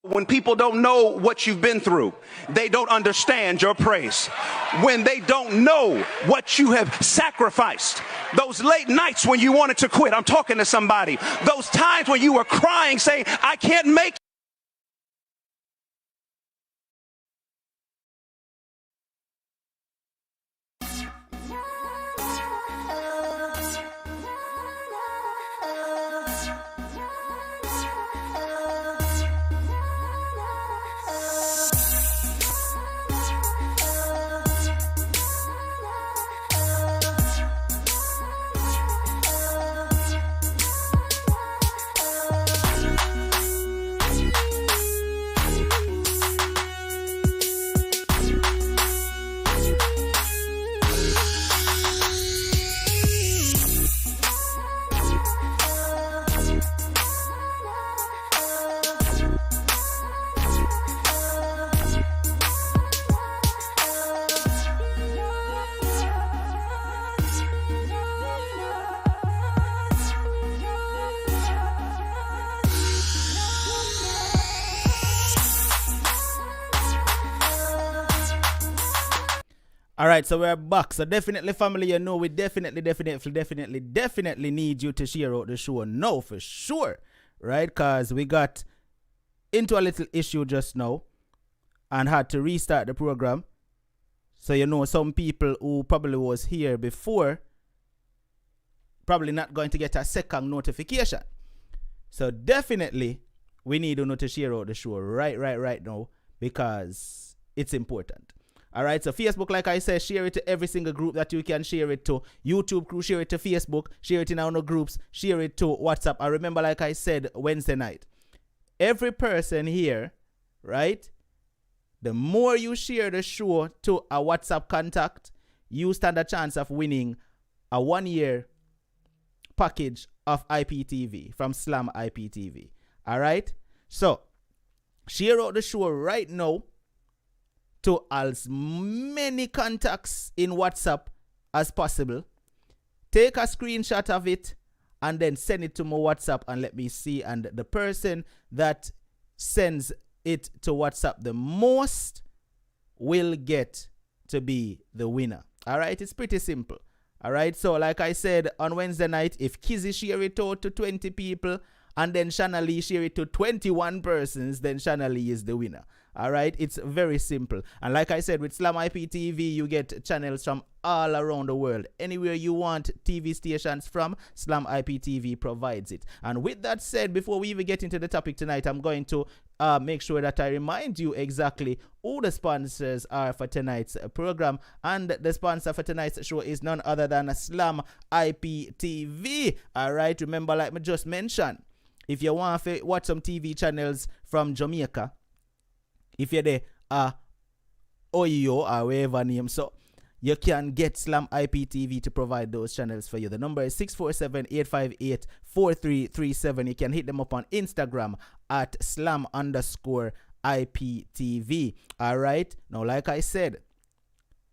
When people don't know what you've been through, they don't understand your praise. When they don't know what you have sacrificed, those late nights when you wanted to quit, I'm talking to somebody, those times when you were crying saying, I can't make it. All right, so we're back. So definitely, family, you know, we definitely need you to share out the show now for sure, right? Because we got into a little issue just now and had to restart the program. So, you know, some people who probably was here before probably not going to get a second notification. So definitely, we need you to share out the show right now because it's important. All right, so Facebook, like I said, share it to every single group that you can share it to. YouTube crew, share it to Facebook, share it in our groups, share it to WhatsApp. I remember, like I said, Wednesday night, every person here, right, the more you share the show to a WhatsApp contact, you stand a chance of winning a 1-year package of IPTV from Slam IPTV. All right, so share out the show right now to as many contacts in WhatsApp as possible. Take a screenshot of it and then send it to my WhatsApp and let me see. And the person that sends it to WhatsApp the most will get to be the winner. All right, it's pretty simple. All right, so like I said on Wednesday night, if Kizzy share it out to 20 people and then Shanna Lee share it to 21 persons, then Shanna Lee is the winner. All right, it's very simple. And like I said, with Slam IPTV, you get channels from all around the world. Anywhere you want TV stations from, Slam IPTV provides it. And with that said, before we even get into the topic tonight, I'm going to make sure that I remind you exactly who the sponsors are for tonight's program. And the sponsor for tonight's show is none other than Slam IPTV. All right, remember, like I just mentioned, if you want to watch some TV channels from Jamaica, if you're there, OYO or whatever name, so you can get Slam IPTV to provide those channels for you. The number is 647-858-4337. You can hit them up on Instagram at Slam_IPTV. All right. Now, like I said,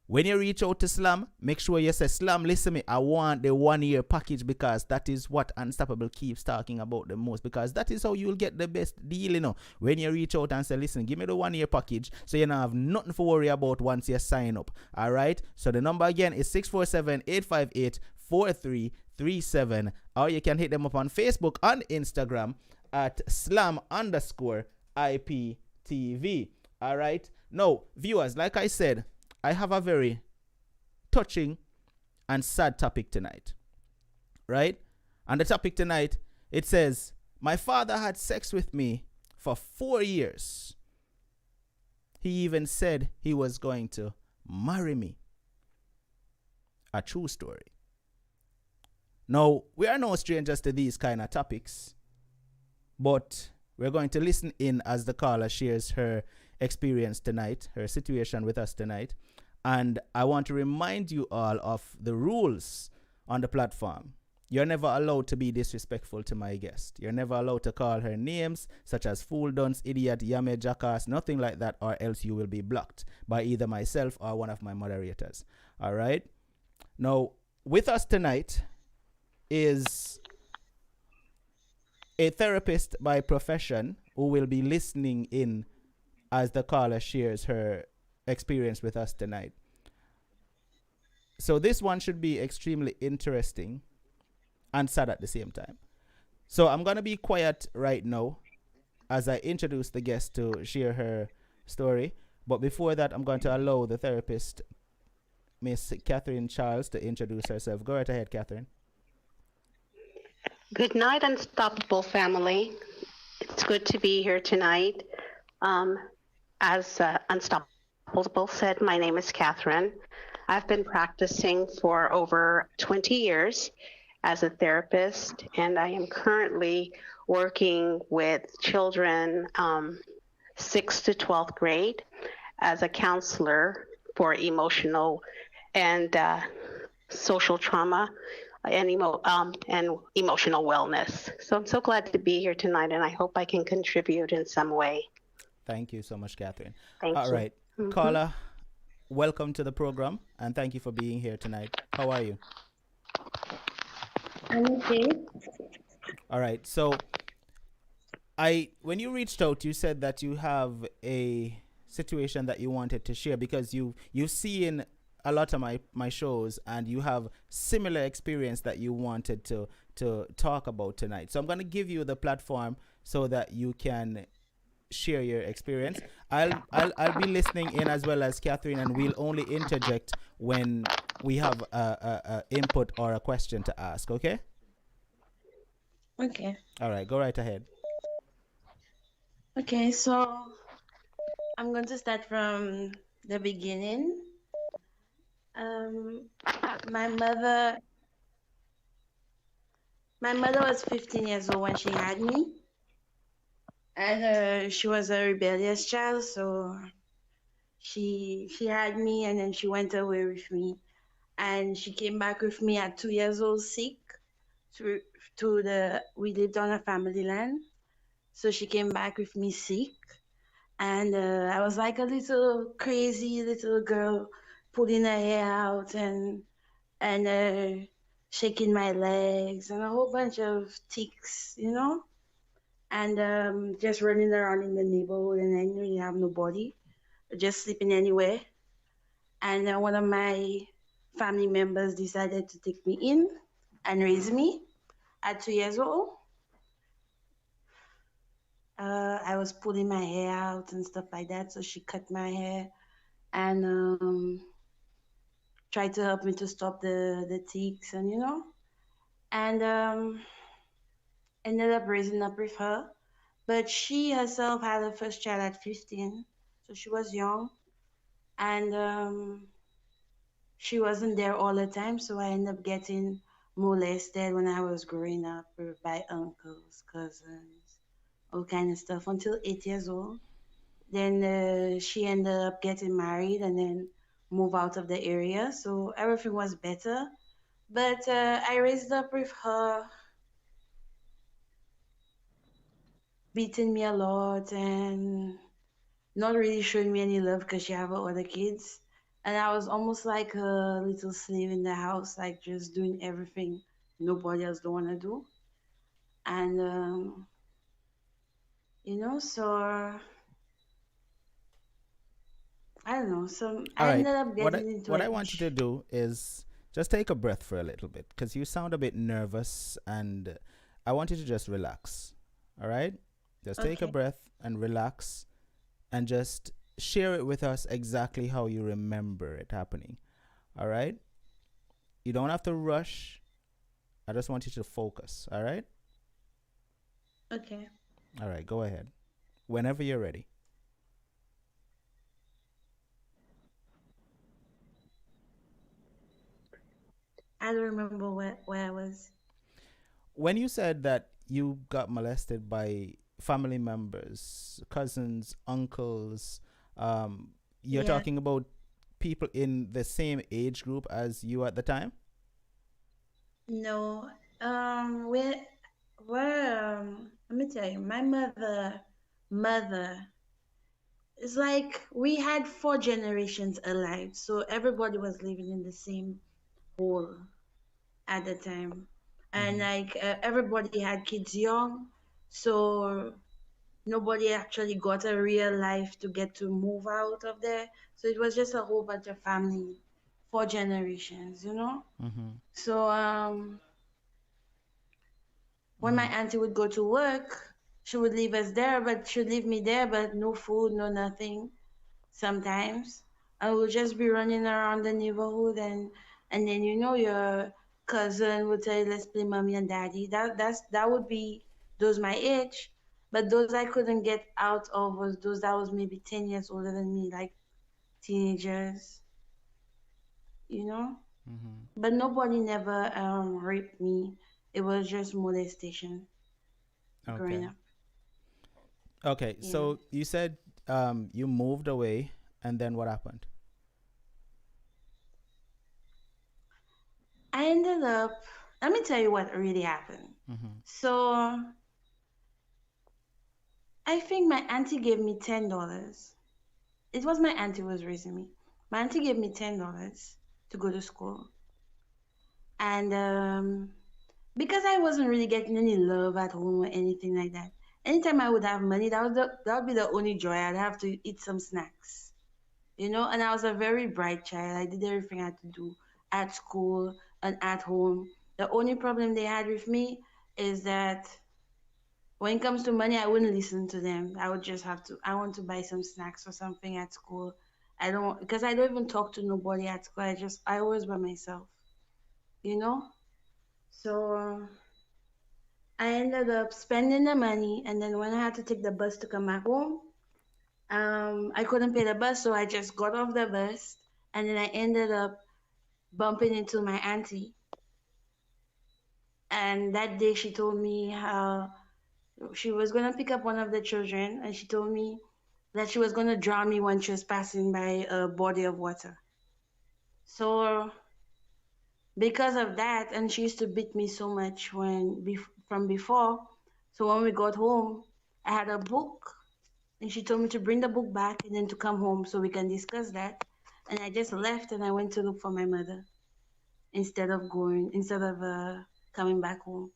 when you reach out to Slam, make sure you say, Slam, listen me, I want the 1-year package, because that is what Unstoppable keeps talking about the most, because that is how you'll get the best deal, you know. When you reach out and say, listen, give me the 1-year package, so you don't have nothing to worry about once you sign up. All right? So the number again is 647-858-4337, or you can hit them up on Facebook and Instagram at Slam_IPTV. All right? Now, viewers, like I said, I have a very touching and sad topic tonight, right? And the topic tonight, it says, my father had sex with me for 4 years. He even said he was going to marry me. A true story. Now, we are no strangers to these kind of topics, but we're going to listen in as the caller shares her experience tonight, her situation with us tonight. And I want to remind you all of the rules on the platform. You're never allowed to be disrespectful to my guest. You're never allowed to call her names such as fool, dunce, idiot, yame, jackass, nothing like that, or else you will be blocked by either myself or one of my moderators. All right? Now, with us tonight is a therapist by profession who will be listening in as the caller shares her experience with us tonight. So this one should be extremely interesting and sad at the same time. So I'm gonna be quiet right now as I introduce the guest to share her story. But before that, I'm going to allow the therapist, Miss Catherine Charles, to introduce herself. Go right ahead, Catherine. Good night, Unstoppable family. It's good to be here tonight. Um, as Unstoppable said, my name is Catherine. I've been practicing for over 20 years as a therapist, and I am currently working with children 6th to 12th grade as a counselor for emotional and social trauma and emotional wellness. So I'm so glad to be here tonight, and I hope I can contribute in some way. Thank you so much, Catherine. Thank All you. right. Caller, welcome to the program and thank you for being here tonight. How are you? I'm okay. All right. So when you reached out, you said that you have a situation that you wanted to share because you see in a lot of my shows and you have similar experience that you wanted to talk about tonight. So I'm going to give you the platform so that you can share your experience. I'll be listening in as well as Catherine, and we'll only interject when we have a input or a question to ask. Okay. Okay. All right. Go right ahead. Okay, so I'm going to start from the beginning. Um, my mother, my mother was 15 years old when she had me, and she was a rebellious child. So she had me, and then she went away with me, and she came back with me at 2 years old, sick. To we lived on a family land, so she came back with me sick. And I was like a little crazy little girl, pulling her hair out and shaking my legs and a whole bunch of tics, and just running around in the neighborhood, and I didn't really have nobody, just sleeping anywhere. And one of my family members decided to take me in and raise me at 2 years old. I was pulling my hair out and stuff like that, so she cut my hair and tried to help me to stop the tics, and ended up raising up with her. But she herself had her first child at 15, so she was young, and she wasn't there all the time, so I ended up getting molested when I was growing up by uncles, cousins, all kind of stuff until 8 years old. Then she ended up getting married and then moved out of the area, so everything was better. But I raised up with her beating me a lot and not really showing me any love because she have other kids. And I was almost like a little slave in the house, like just doing everything nobody else don't want to do. And so I don't know. So All I right. ended up getting into What a I want you to do is just take a breath for a little bit because you sound a bit nervous, and I want you to just relax. All right? Just take a okay, breath and relax and just share it with us exactly how you remember it happening. All right? You don't have to rush. I just want you to focus. All right? okay. All right. Go ahead. Whenever you're ready. I don't remember where I was. When you said that you got molested by family members, cousins, uncles, you're Yeah, talking about people in the same age group as you at the time? no. Let me tell you, my mother, it's like we had 4 generations alive, so everybody was living in the same hole at the time, and Mm-hmm. like everybody had kids young, So nobody actually got a real life to get to move out of there. So it was just a whole bunch of family for generations, you know? Mm-hmm. So when my Mm-hmm. auntie would go to work, she would leave us there, but she'd leave me there, but no food, no nothing. Sometimes I would just be running around the neighborhood, and then your cousin would say, "Let's play mommy and daddy." That would be those my age, but those I couldn't get out of was those that was maybe 10 years older than me, like teenagers, you know. Mm-hmm. But nobody never raped me. It was just molestation growing Okay. up. Okay. Yeah. So you said you moved away, and then what happened? I ended up. Let me tell you what really happened. Mm-hmm. So I think my auntie gave me $10. It was my auntie who was raising me. My auntie gave me $10 to go to school, and because I wasn't really getting any love at home or anything like that. Anytime I would have money, that would be the only joy. I'd have to eat some snacks, you know. And I was a very bright child. I did everything I had to do at school and at home. The only problem they had with me is that when it comes to money, I wouldn't listen to them. I would just have to. I want to buy some snacks or something at school. I don't because I don't even talk to nobody at school. I always by myself, you know. So I ended up spending the money, and then when I had to take the bus to come back home, I couldn't pay the bus, so I just got off the bus, and then I ended up bumping into my auntie. And that day, she told me how she was gonna pick up one of the children, and she told me that she was gonna drown me when she was passing by a body of water. So because of that, and she used to beat me so much from before. So when we got home, I had a book, and she told me to bring the book back and then to come home so we can discuss that. And I just left and I went to look for my mother instead of coming back home.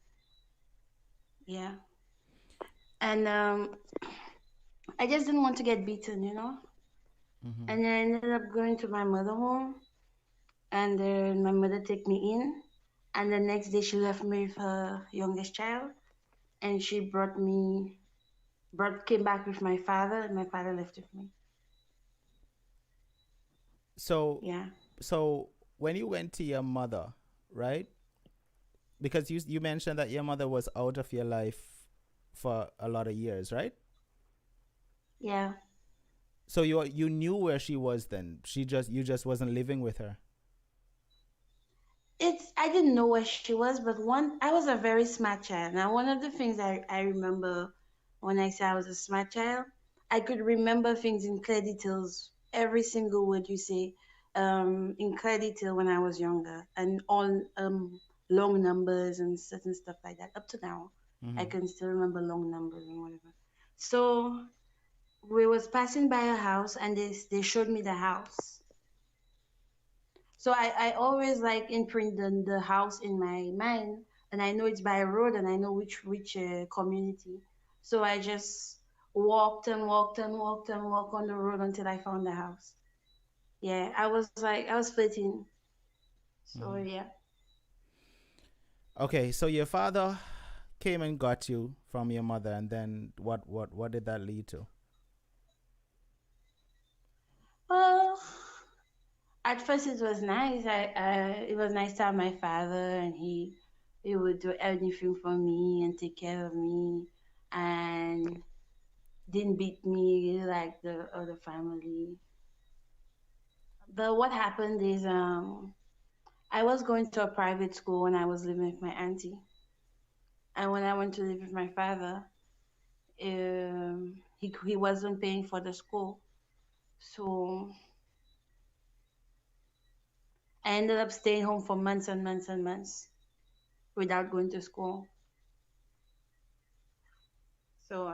Yeah, and I just didn't want to get beaten, you know. Mm-hmm. And then I ended up going to my mother home, and then my mother took me in. And the next day, she left me with her youngest child, and she brought came back with my father, and my father left with me. So, Yeah, so when you went to your mother, right? Because you mentioned that your mother was out of your life for a lot of years, right? yeah. So you knew where she was then. You just wasn't living with her. It's I didn't know where she was, but one I was a very smart child. Now one of the things I remember when I say I was a smart child, I could remember things in clear details, every single word you say, in clear detail when I was younger, and all long numbers and certain stuff like that. Up to now, I Mm-hmm. can still remember long numbers and whatever. So we was passing by a house, and they showed me the house. So I always like imprint the house in my mind, and I know it's by a road, and I know which community. So I just walked and walked and walked and walked on the road until I found the house. Yeah, I was 13. So Mm-hmm. yeah. Okay, so your father came and got you from your mother, and then what did that lead to? Well, at first it was nice. It was nice to have my father, and he would do anything for me and take care of me, and didn't beat me like the other family. But what happened is I was going to a private school when I was living with my auntie, and when I went to live with my father, he wasn't paying for the school, so I ended up staying home for months and months and months without going to school. So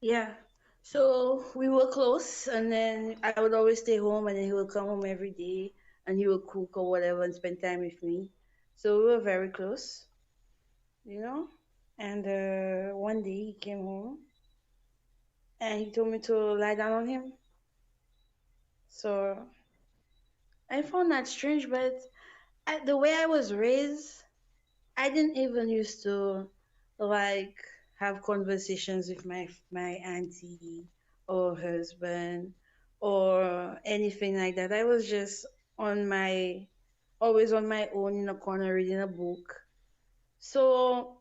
yeah, so we were close, and then I would always stay home, and then he would come home every day, and he would cook or whatever and spend time with me. So we were very close, you know. And one one day he came home and he told me to lie down on him. So I found that strange, but the way I was raised, I didn't even used to like have conversations with my auntie or husband or anything like that. I was just on my always on my own in a corner reading a book. So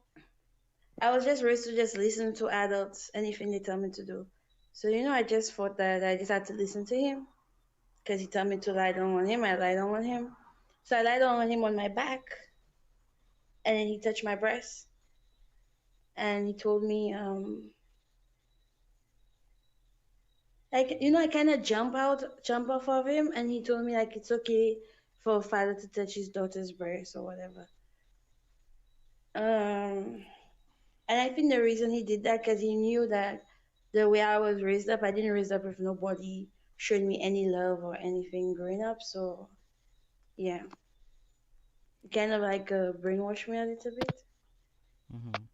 I was just raised to just listen to adults, anything they tell me to do. So I just thought that I just had to listen to him because he told me to lie down on him. I lied down on him. So I lied down on him on my back, and then he touched my breast, and he told me, like I kind of jump off of him, and he told me like it's okay for a father to touch his daughter's breast or whatever. Um, and I think the reason he did that because he knew that the way I was raised up, I didn't raise up with nobody showing me any love or anything growing up. So yeah, kind of like brainwashed me a little bit. Mm-hmm.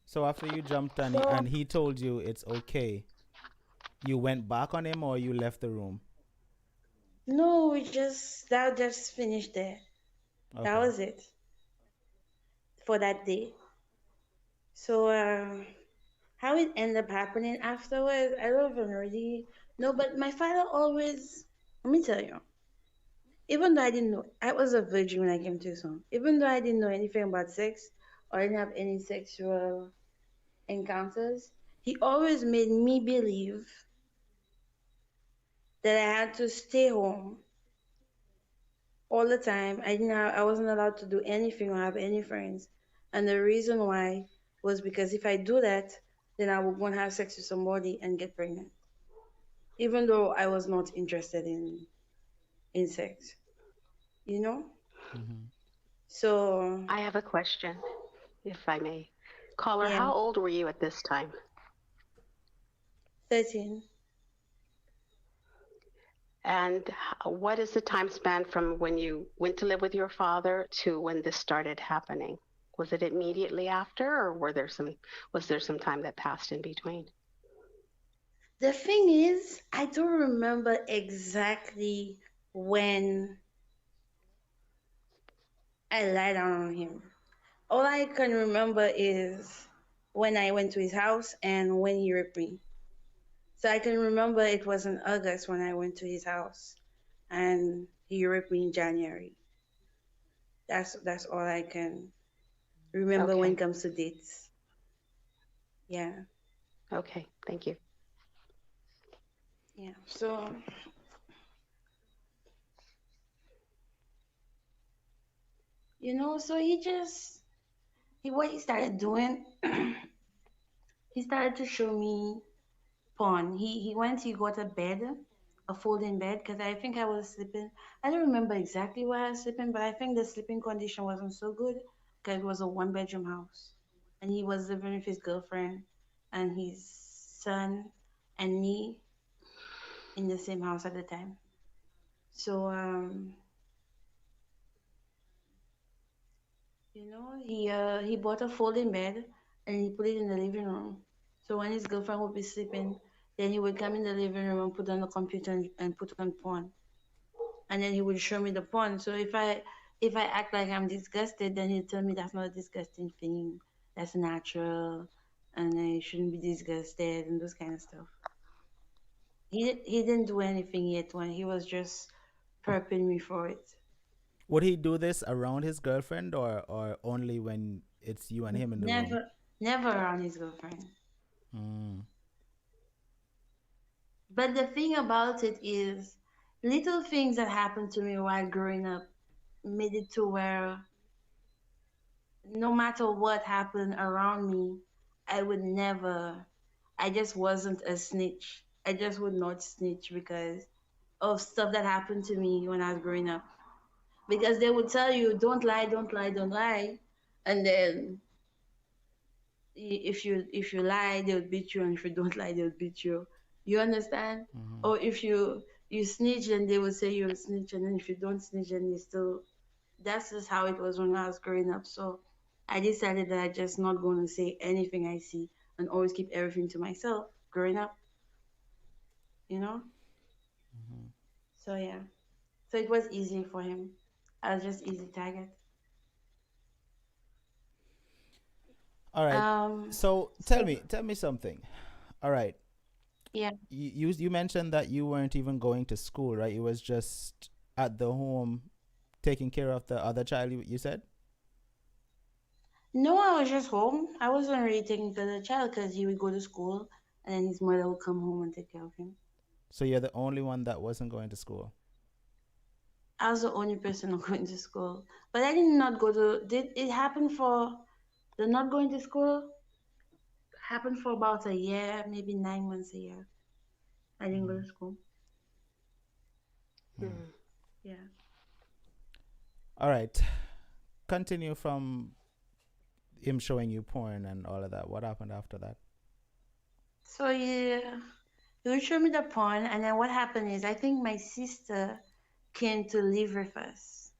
So after you jumped on So and he told you it's okay, you went back on him or you left the room? no, we just finished there. That Okay. was it for that day. So how it ended up happening afterwards, I don't even really know. But my father always, let me tell you, even though I didn't know, I was a virgin when I came to his home. Even though I didn't know anything about sex or didn't have any sexual encounters, he always made me believe that I had to stay home all the time. I wasn't allowed to do anything or have any friends. And the reason why was because if I do that, then I would go and have sex with somebody and get pregnant, even though I was not interested in sex, you know? Mm-hmm. So I have a question, if I may. Caller, yeah, how old were you at this time? 13. And what is the time span from when you went to live with your father to when this started happening? Was it immediately after, or was there some time that passed in between? The thing is, I don't remember exactly when I lied down on him. All I can remember is when I went to his house and when he raped me. So I can remember it was in August when I went to his house and he raped me in January. That's all I can remember when it Okay. comes to dates. Yeah. Okay. Thank you. Yeah. So, so what he started doing, he started to show me porn. He got a bed, a folding bed, because I think I was sleeping. I don't remember exactly where I was sleeping, but I think the sleeping condition wasn't so good because it was a one-bedroom house. And he was living with his girlfriend and his son and me in the same house at the time. So he bought a folding bed and he put it in the living room. So when his girlfriend would be sleeping, then he would come in the living room and put on the computer and put on porn. And then he would show me the porn. So if I act like I'm disgusted, then he'd tell me that's not a disgusting thing. That's natural, and I shouldn't be disgusted and those kind of stuff. He didn't do anything yet when he was just prepping me for it. Would he do this around his girlfriend or only when it's you and him in the room? Never around his girlfriend. Mm. But the thing about it is, little things that happened to me while growing up made it to where no matter what happened around me, I would never, I just wasn't a snitch. I just would not snitch because of stuff that happened to me when I was growing up. Because they would tell you, don't lie, don't lie, don't lie. And then if you lie, they would beat you, and if you don't lie, they would beat you. You understand? Mm-hmm. Or if you snitch, and they would say you're a snitch, and then if you don't snitch, and they still. That's just how it was when I was growing up. So I decided that I just not going to say anything I see and always keep everything to myself growing up, you know? So yeah. So it was easy for him. I was just easy target. All right. Um, So so tell me something. All right. yeah. You mentioned that you weren't even going to school, right? You was just at the home taking care of the other child. You said. No, I was just home. I wasn't really taking care of the child because he would go to school and then his mother would come home and take care of him. So you're the only one that wasn't going to school. I was the only person not going to school. But I did not go to, did it happen for the not going to school? Happened for about a year, maybe 9 months a year. I didn't go to school. Mm. Yeah. All right. Continue from him showing you porn and all of that. What happened after that? So yeah, he would show me the porn, and then what happened is I think my sister came to live with us.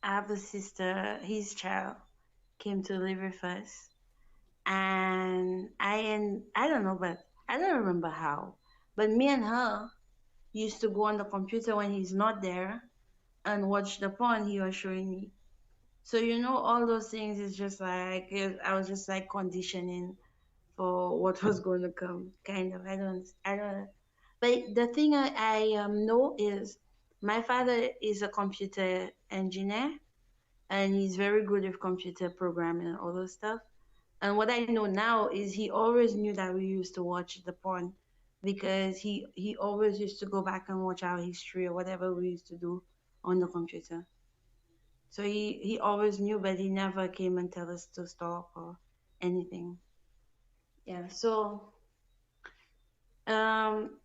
I have a sister, his child came to live with us, and I don't know, but I don't remember how. But me and her used to go on the computer when he's not there and watch the porn he was showing me. So all those things is just like I was just like conditioning for what was going to come. Kind of. I don't. But the thing I know is my father is a computer engineer and he's very good with computer programming and all those stuff. And what I know now is he always knew that we used to watch the porn because he always used to go back and watch our history or whatever we used to do on the computer. So he always knew, but he never came and tell us to stop or anything. Yeah. So um,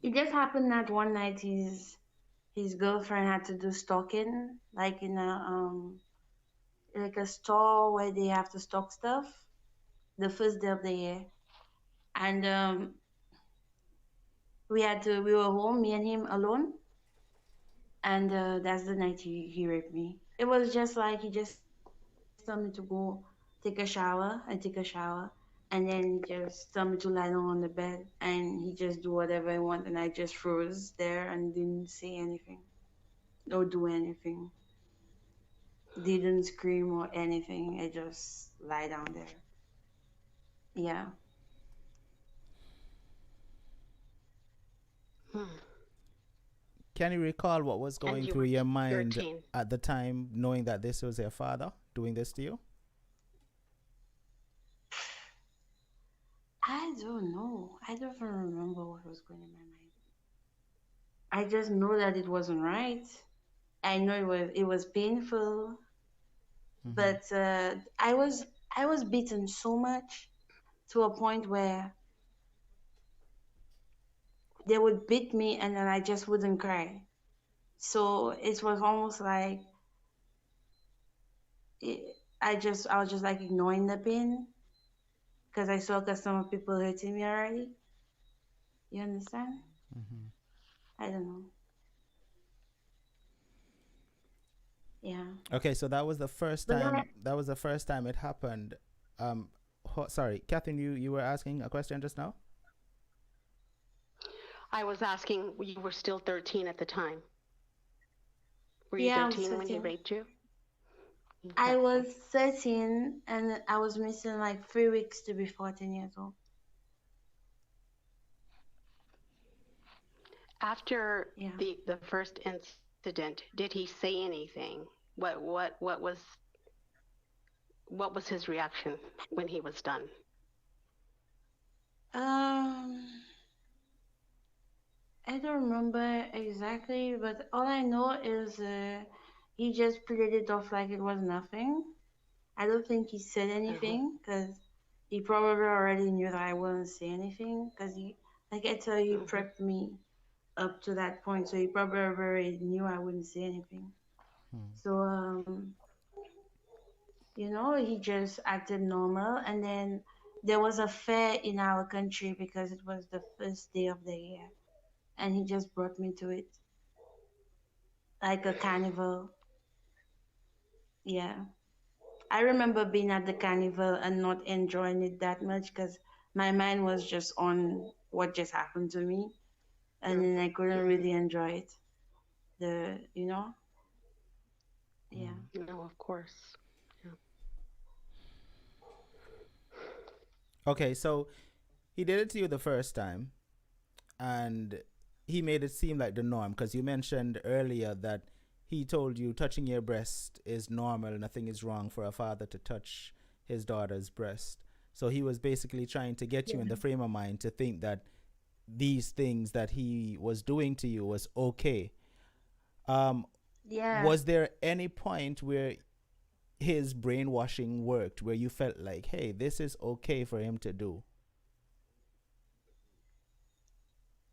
it just happened that one night his girlfriend had to do stocking, like in a store where they have to stock stuff the first day of the year, and we were home, me and him alone, and that's the night he raped me. It was just like he just told me to go take a shower, and then he just told me to lie down on the bed, and he just do whatever I want, and I just froze there and didn't say anything or do anything, didn't scream or anything. I just lie down there. Yeah. Hmm. Can you recall what was And going you through were your mind 13. at the time, knowing that this was your father doing this to you? I don't know. I don't even remember what was going in my mind. I just know that it wasn't right. I know it was painful, Mm-hmm. but I was beaten so much to a point where they would beat me and then I just wouldn't cry. So it was almost like I was just like ignoring the pain because I saw some people hurting me already. You understand? Mm-hmm. I don't know. Yeah. Okay, so that was the first But then time. That was the first time it happened. Um, sorry, Catherine, you were asking a question just now. I was asking, you were still 13 at the time. Were you yeah, I was 13 when he 13. raped you? I Okay. was 13 and I was missing like 3 weeks to be 14 years old. After Yeah. the first incident, did he say anything? What was his reaction when he was done? Um, I don't remember exactly, but all I know is he just played it off like it was nothing. I don't think he said Uh-huh. anything because he probably already knew that I wouldn't say anything because like I tell you, he Uh-huh. prepped me up to that point, so he probably already knew I wouldn't say anything. Hmm. So he just acted normal, and then there was a fair in our country because it was the first day of the year, and he just brought me to it like a carnival. Yeah. I remember being at the carnival and not enjoying it that much because my mind was just on what just happened to me, and then I couldn't Mm-hmm. really enjoy it. You know, yeah. No, of course. Yeah. Okay, so he did it to you the first time, and he made it seem like the norm because you mentioned earlier that he told you touching your breast is normal, nothing is wrong for a father to touch his daughter's breast. So he was basically trying to get you in the frame of mind to think that these things that he was doing to you was okay. Um, Yeah, was there any point where his brainwashing worked, where you felt like, hey, this is okay for him to do?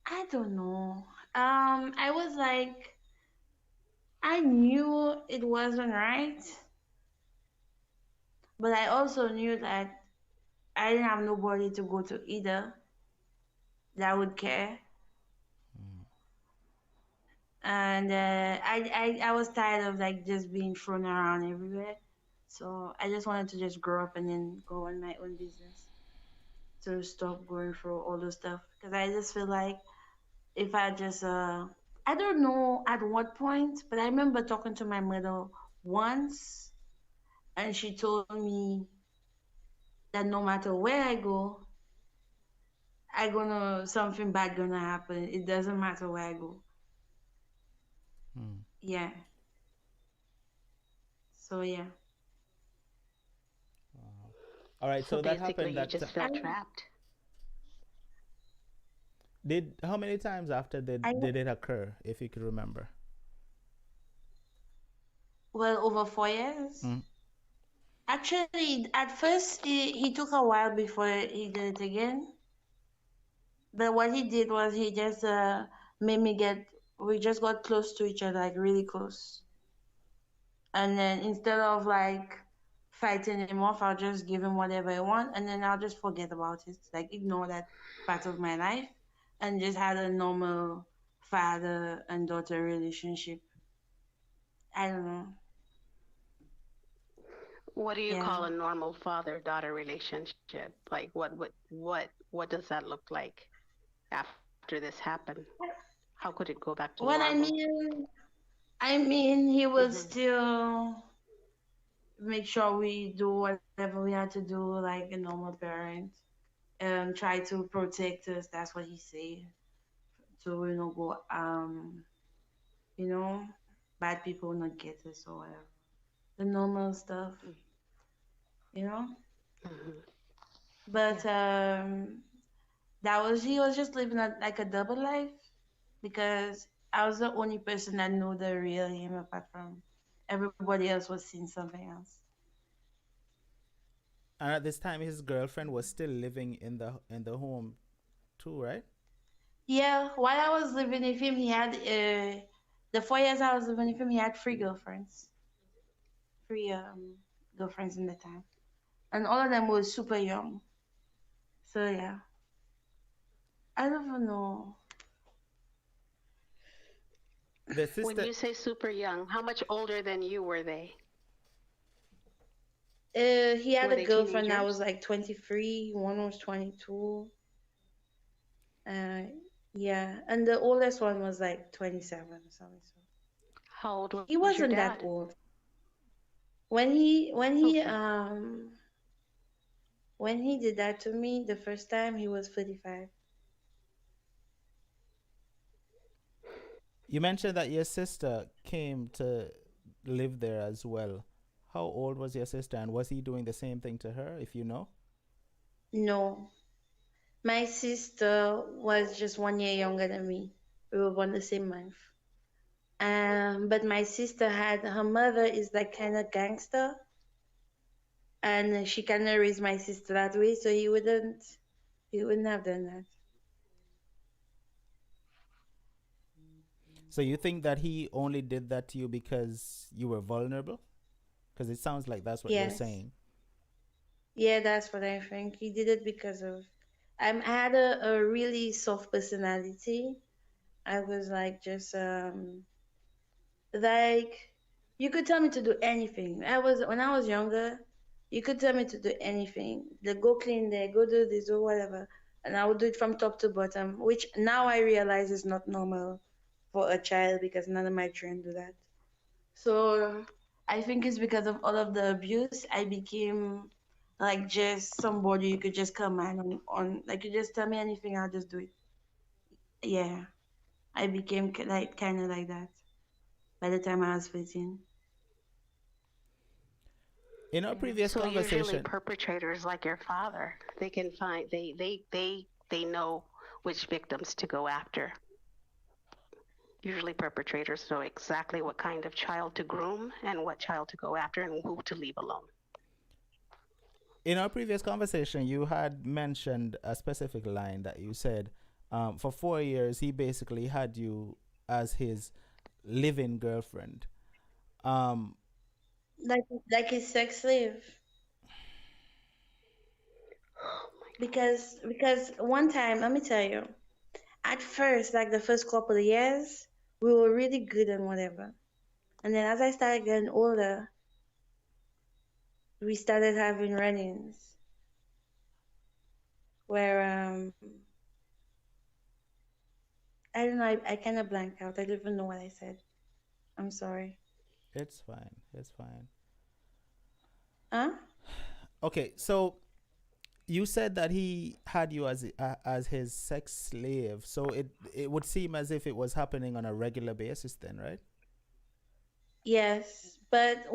I don't know. I was like, I knew it wasn't right, but I also knew that I didn't have nobody to go to either that would care. And I was tired of like just being thrown around everywhere. So I just wanted to just grow up and then go on my own business to stop going through all the stuff. Because I just feel like if I just I don't know at what point, but I remember talking to my mother once, and she told me that no matter where I go, I gonna something bad gonna happen. It doesn't matter where I go. Hmm. Yeah. So yeah. All right, So so that basically, happened you that just felt trapped. did how many times after I did it occur, if you could remember? Well, over 4 years. Mm. Actually, at first, he took a while before he did it again. But what he did was he just made me we just got close to each other, like really close. And then instead of like fighting him off, I'll just give him whatever I want, and then I'll just forget about it, like ignore that part of my life, and just had a normal father and daughter relationship. I don't know. What do you Yeah. call a normal father-daughter relationship? Like, what does that look like after this happened? How could it go back to Well, normal? I mean, he will Hmm. still make sure we do whatever we had to do like a normal parent, and try to protect us. That's what he said. So we don't go you know, bad people not get us or whatever. The normal stuff, you know. Hmm. But Yeah. that was he was just living like a double life because I was the only person that knew the real him apart from everybody else was seeing something else. And at this time, his girlfriend was still living in the home too, right? Yeah, while I was living with him, he had the 4 years I was living with him, he had three girlfriends in the time, and all of them were super young. So yeah, I don't even know. The When sister. you say super young, how much older than you were they? He had Were a they girlfriend that was teenagers? like 23, one was 22. Uh, yeah, and the oldest one was like 27 or something. So How old he was your wasn't that dad? old Okay. when he did that to me the first time. He was 35. You mentioned that your sister came to live there as well. How old was your sister, and was he doing the same thing to her, if you know? No, my sister was just 1 year younger than me. We were born the same month. But my sister had her mother is like kind of gangster, and she kind of raised my sister that way, so he wouldn't have done that. So you think that he only did that to you because you were vulnerable? Because it sounds like that's what you're Yes, saying. yeah, that's what I think. He did it because of I had a really soft personality. I was like just like you could tell me to do anything. I was when I was younger. You could tell me to do anything. Go clean there, go do this or whatever. And I would do it from top to bottom, which now I realize is not normal for a child because none of my children do that. So I think it's because of all of the abuse, I became like just somebody you could just command on like you just tell me anything, I'll just do it. Yeah. I became like kind of like that by the time I was 15. In our previous So usually conversation, perpetrators like your father, they can find they know which victims to go after. Usually perpetrators know exactly what kind of child to groom and what child to go after and who to leave alone. in our previous conversation, you had mentioned a specific line that you said, for 4 years, he basically had you as his living girlfriend. Um, Like a sex slave. Because one time, let me tell you, at first, like the first couple of years, we were really good and whatever. And then as I started getting older, we started having run-ins where I don't know, I kind of blanked out. I don't even know what I said. I'm sorry. it's fine. It's fine. Huh? Okay, so you said that he had you as his sex slave. So it would seem as if it was happening on a regular basis, then, right? Yes, but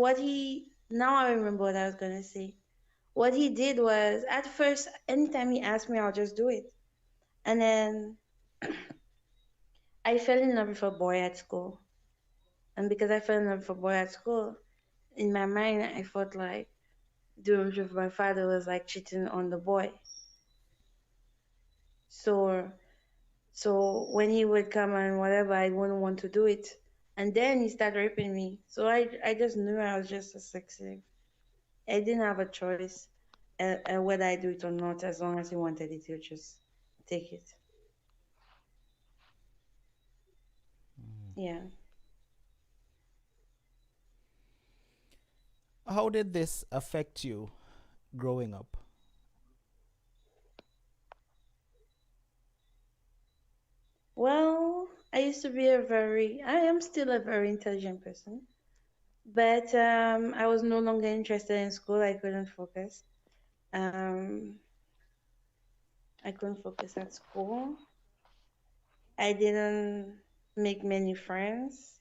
now I remember what I was gonna say. What he did was, at first, anytime he asked me, I'll just do it. And then I fell in love with a boy at school. And because I fell in love with a boy at school, in my mind, I felt like doing it with my father was like cheating on the boy. So, so when he would come and whatever, I wouldn't want to do it. And then he started raping me. So I just knew I was just a sex slave. I didn't have a choice whether I do it or not. As long as he wanted it, he'll just take it. Yeah. How did this affect you growing up? Well, I am still a very intelligent person, but I was no longer interested in school. Um, I couldn't focus at school. I didn't make many friends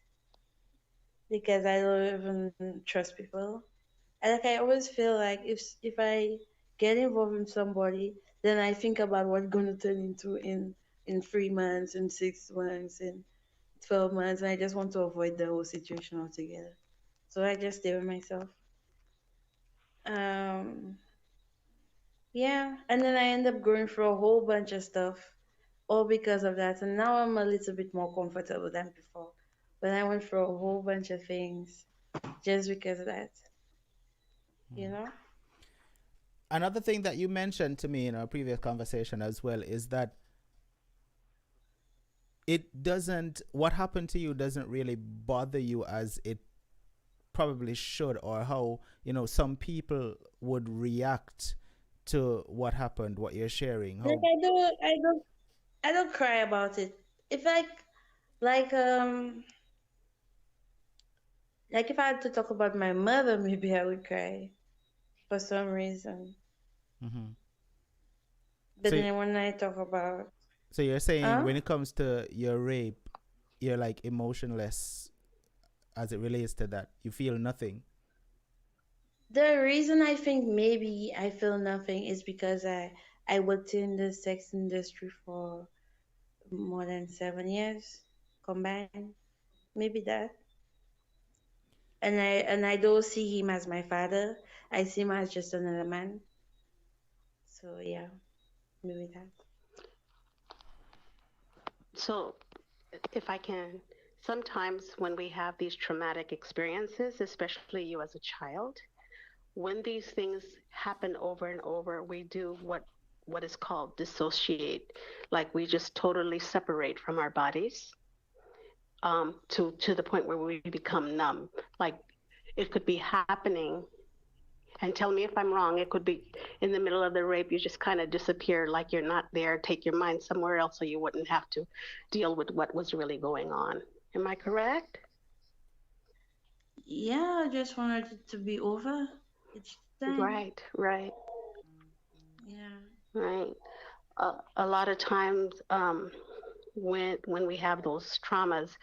because I don't even trust people. I always feel like if I get involved in somebody, then I think about what's gonna turn into in 3 months, in 6 months, in 12 months, and I just want to avoid the whole situation altogether. So I just stay with myself. Um, yeah, and then I end up going through a whole bunch of stuff, all because of that. And now I'm a little bit more comfortable than before. But I went through a whole bunch of things just because of that, you know? Another thing that you mentioned to me in our previous conversation as well is that what happened to you doesn't really bother you as it probably should, or how, some people would react to what happened, what you're sharing. Like How? I don't cry about it. If like um like if I had to talk about my mother, maybe I would cry for some reason. Hmm. But So, then when I talk about so you're saying huh? when it comes to your rape, you're like emotionless as it relates to that. You feel nothing. The reason I think maybe I feel nothing is because I worked in the sex industry for more than 7 years combined. Maybe that. And I don't see him as my father. I see him as just another man. So yeah, maybe that. So if I can, sometimes when we have these traumatic experiences, especially you as a child, when these things happen over and over, we do what is called dissociate, like we just totally separate from our bodies, to the point where we become numb. Like it could be happening And tell me if I'm wrong, it could be in the middle of the rape, you just kind of disappear like you're not there, take your mind somewhere else so you wouldn't have to deal with what was really going on. Am I correct? Yeah, I just wanted it to be over each time. Right, right, Yeah. right. A lot of times, when we have those traumas,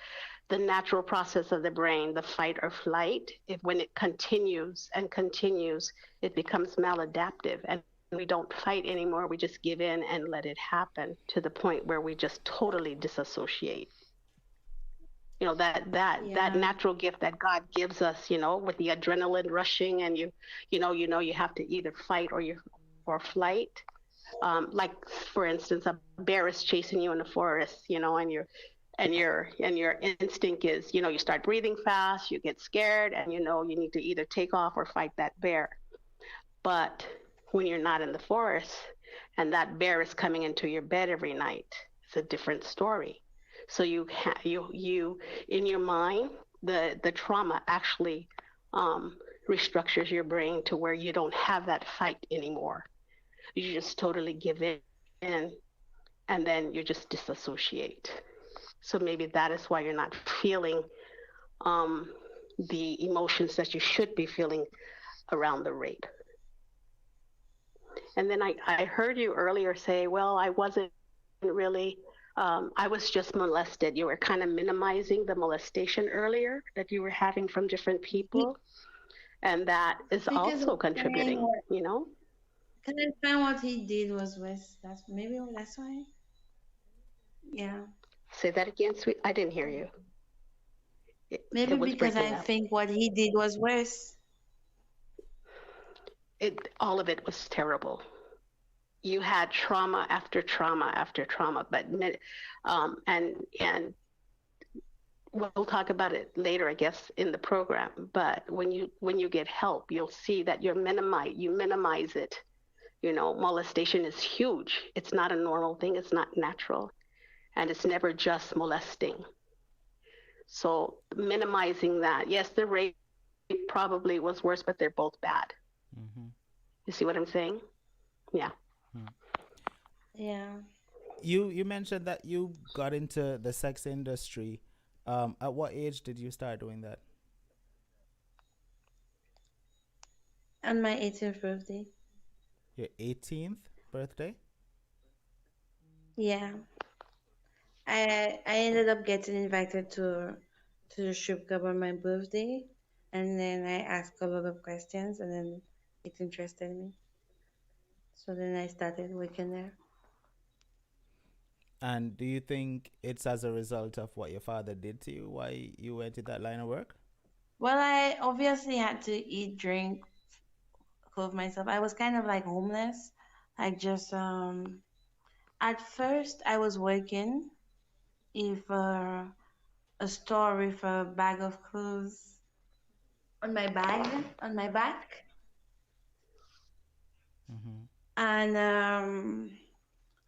the natural process of the brain, the fight or flight, if when it continues and continues, it becomes maladaptive, and we don't fight anymore. We just give in and let it happen to the point where we just totally disassociate. That Yeah. natural gift that God gives us, with the adrenaline rushing, and you have to either fight or flight. Like, for instance, a bear is chasing you in the forest, and your instinct is, you start breathing fast, you get scared, and you need to either take off or fight that bear. But when you're not in the forest and that bear is coming into your bed every night, it's a different story. So you in your mind, the trauma actually restructures your brain to where you don't have that fight anymore. You just totally give in, and then you just disassociate. So maybe that is why you're not feeling um, the emotions that you should be feeling around the rape. And then I heard you earlier say, well, I wasn't really, I was just molested. You were kind of minimizing the molestation earlier that you were having from different Be- people. And that is Because also of contributing, what, you know? because I found what he did was worse. That's why. Yeah. Say that again, sweet. I didn't hear you. It Maybe was because breaking I up. think what he did was worse. All of it was terrible. You had trauma after trauma after trauma, but and we'll talk about it later, I guess, in the program. But when you get help, you'll see that you minimize it. Molestation is huge. It's not a normal thing. It's not natural, and it's never just molesting. So minimizing that, yes, the rape probably was worse, but they're both bad. Mm-hmm. You see what I'm saying? Yeah. Yeah. You mentioned that you got into the sex industry. At what age did you start doing that? On my 18th birthday. Your 18th birthday? Yeah. I ended up getting invited to the strip club on my birthday, and then I asked a lot of questions, and then it interested me. So then I started working there. And do you think it's as a result of what your father did to you why you went in that line of work? Well, I obviously had to eat, drink, clothe myself. I was kind of like homeless. Like just at first I was working if a store with a bag of clothes on my back, Mm-hmm. and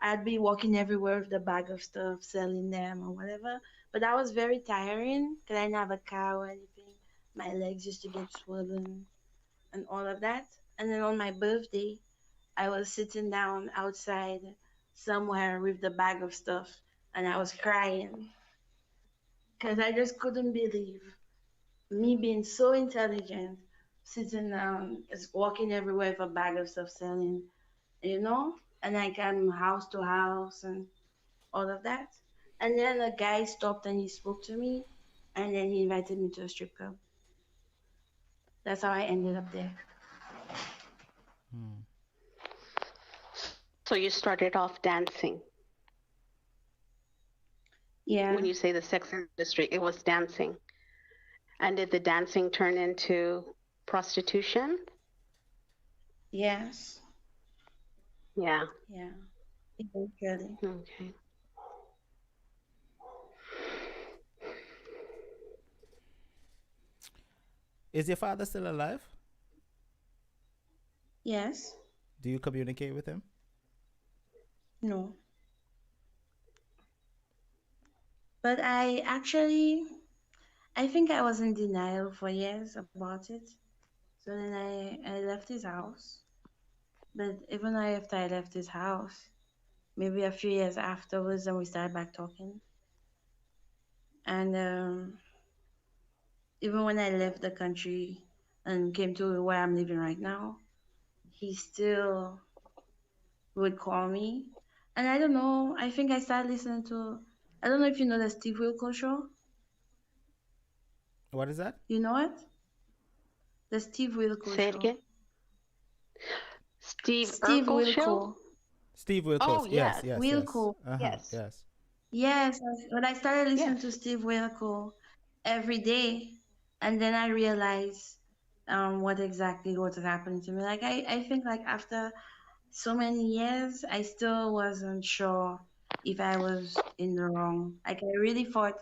I'd be walking everywhere with the bag of stuff, selling them or whatever. But that was very tiring because I didn't have a car or anything. My legs used to get swollen and all of that. And then on my birthday, I was sitting down outside somewhere with the bag of stuff, and I was crying because I just couldn't believe me being so intelligent, sitting down, just walking everywhere with a bag of stuff selling, you know, and like I'm house to house and all of that. And then a guy stopped and he spoke to me, and then he invited me to a strip club. That's how I ended up there. Hmm. So you started off dancing. Yeah. When you say the sex industry, it was dancing. And did the dancing turn into prostitution? Yes. Yeah. Yeah. Eventually. Okay. Is your father still alive? Yes. Do you communicate with him? No. But I think I was in denial for years about it. So then I left his house. But even after I left his house, maybe a few years afterwards, then we started back talking. And even when I left the country and came to where I'm living right now, he still would call me. And I don't know, I think I started listening to, I don't know if you know the Steve Wilkos show. What is that? You know it? The Steve Wilkos Say it show. again. Steve Steve Urkel show? Wilkos. Steve Wilkos. Oh, Yes, yes. yes, yes. Wilkos. Yes. Yes. Yes, when I started listening Yes. to Steve Wilkos every day, and then I realized what exactly was happening to me. Like I think like after so many years, I still wasn't sure if I was in the wrong. Like I really thought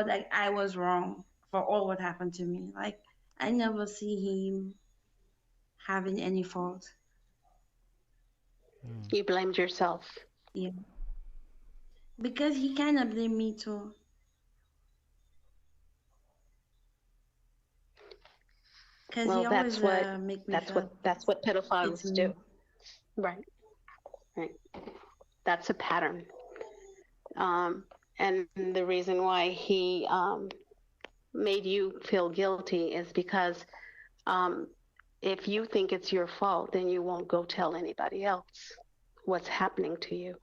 like I was wrong for all what happened to me. Like I never see him having any fault. You blamed yourself. Yeah, because he kind of blamed me too. Because he Well, always make me feel that's what it's pedophiles me. do. Right. Right. That's a pattern. And the reason why he made you feel guilty is because if you think it's your fault, then you won't go tell anybody else what's happening to you.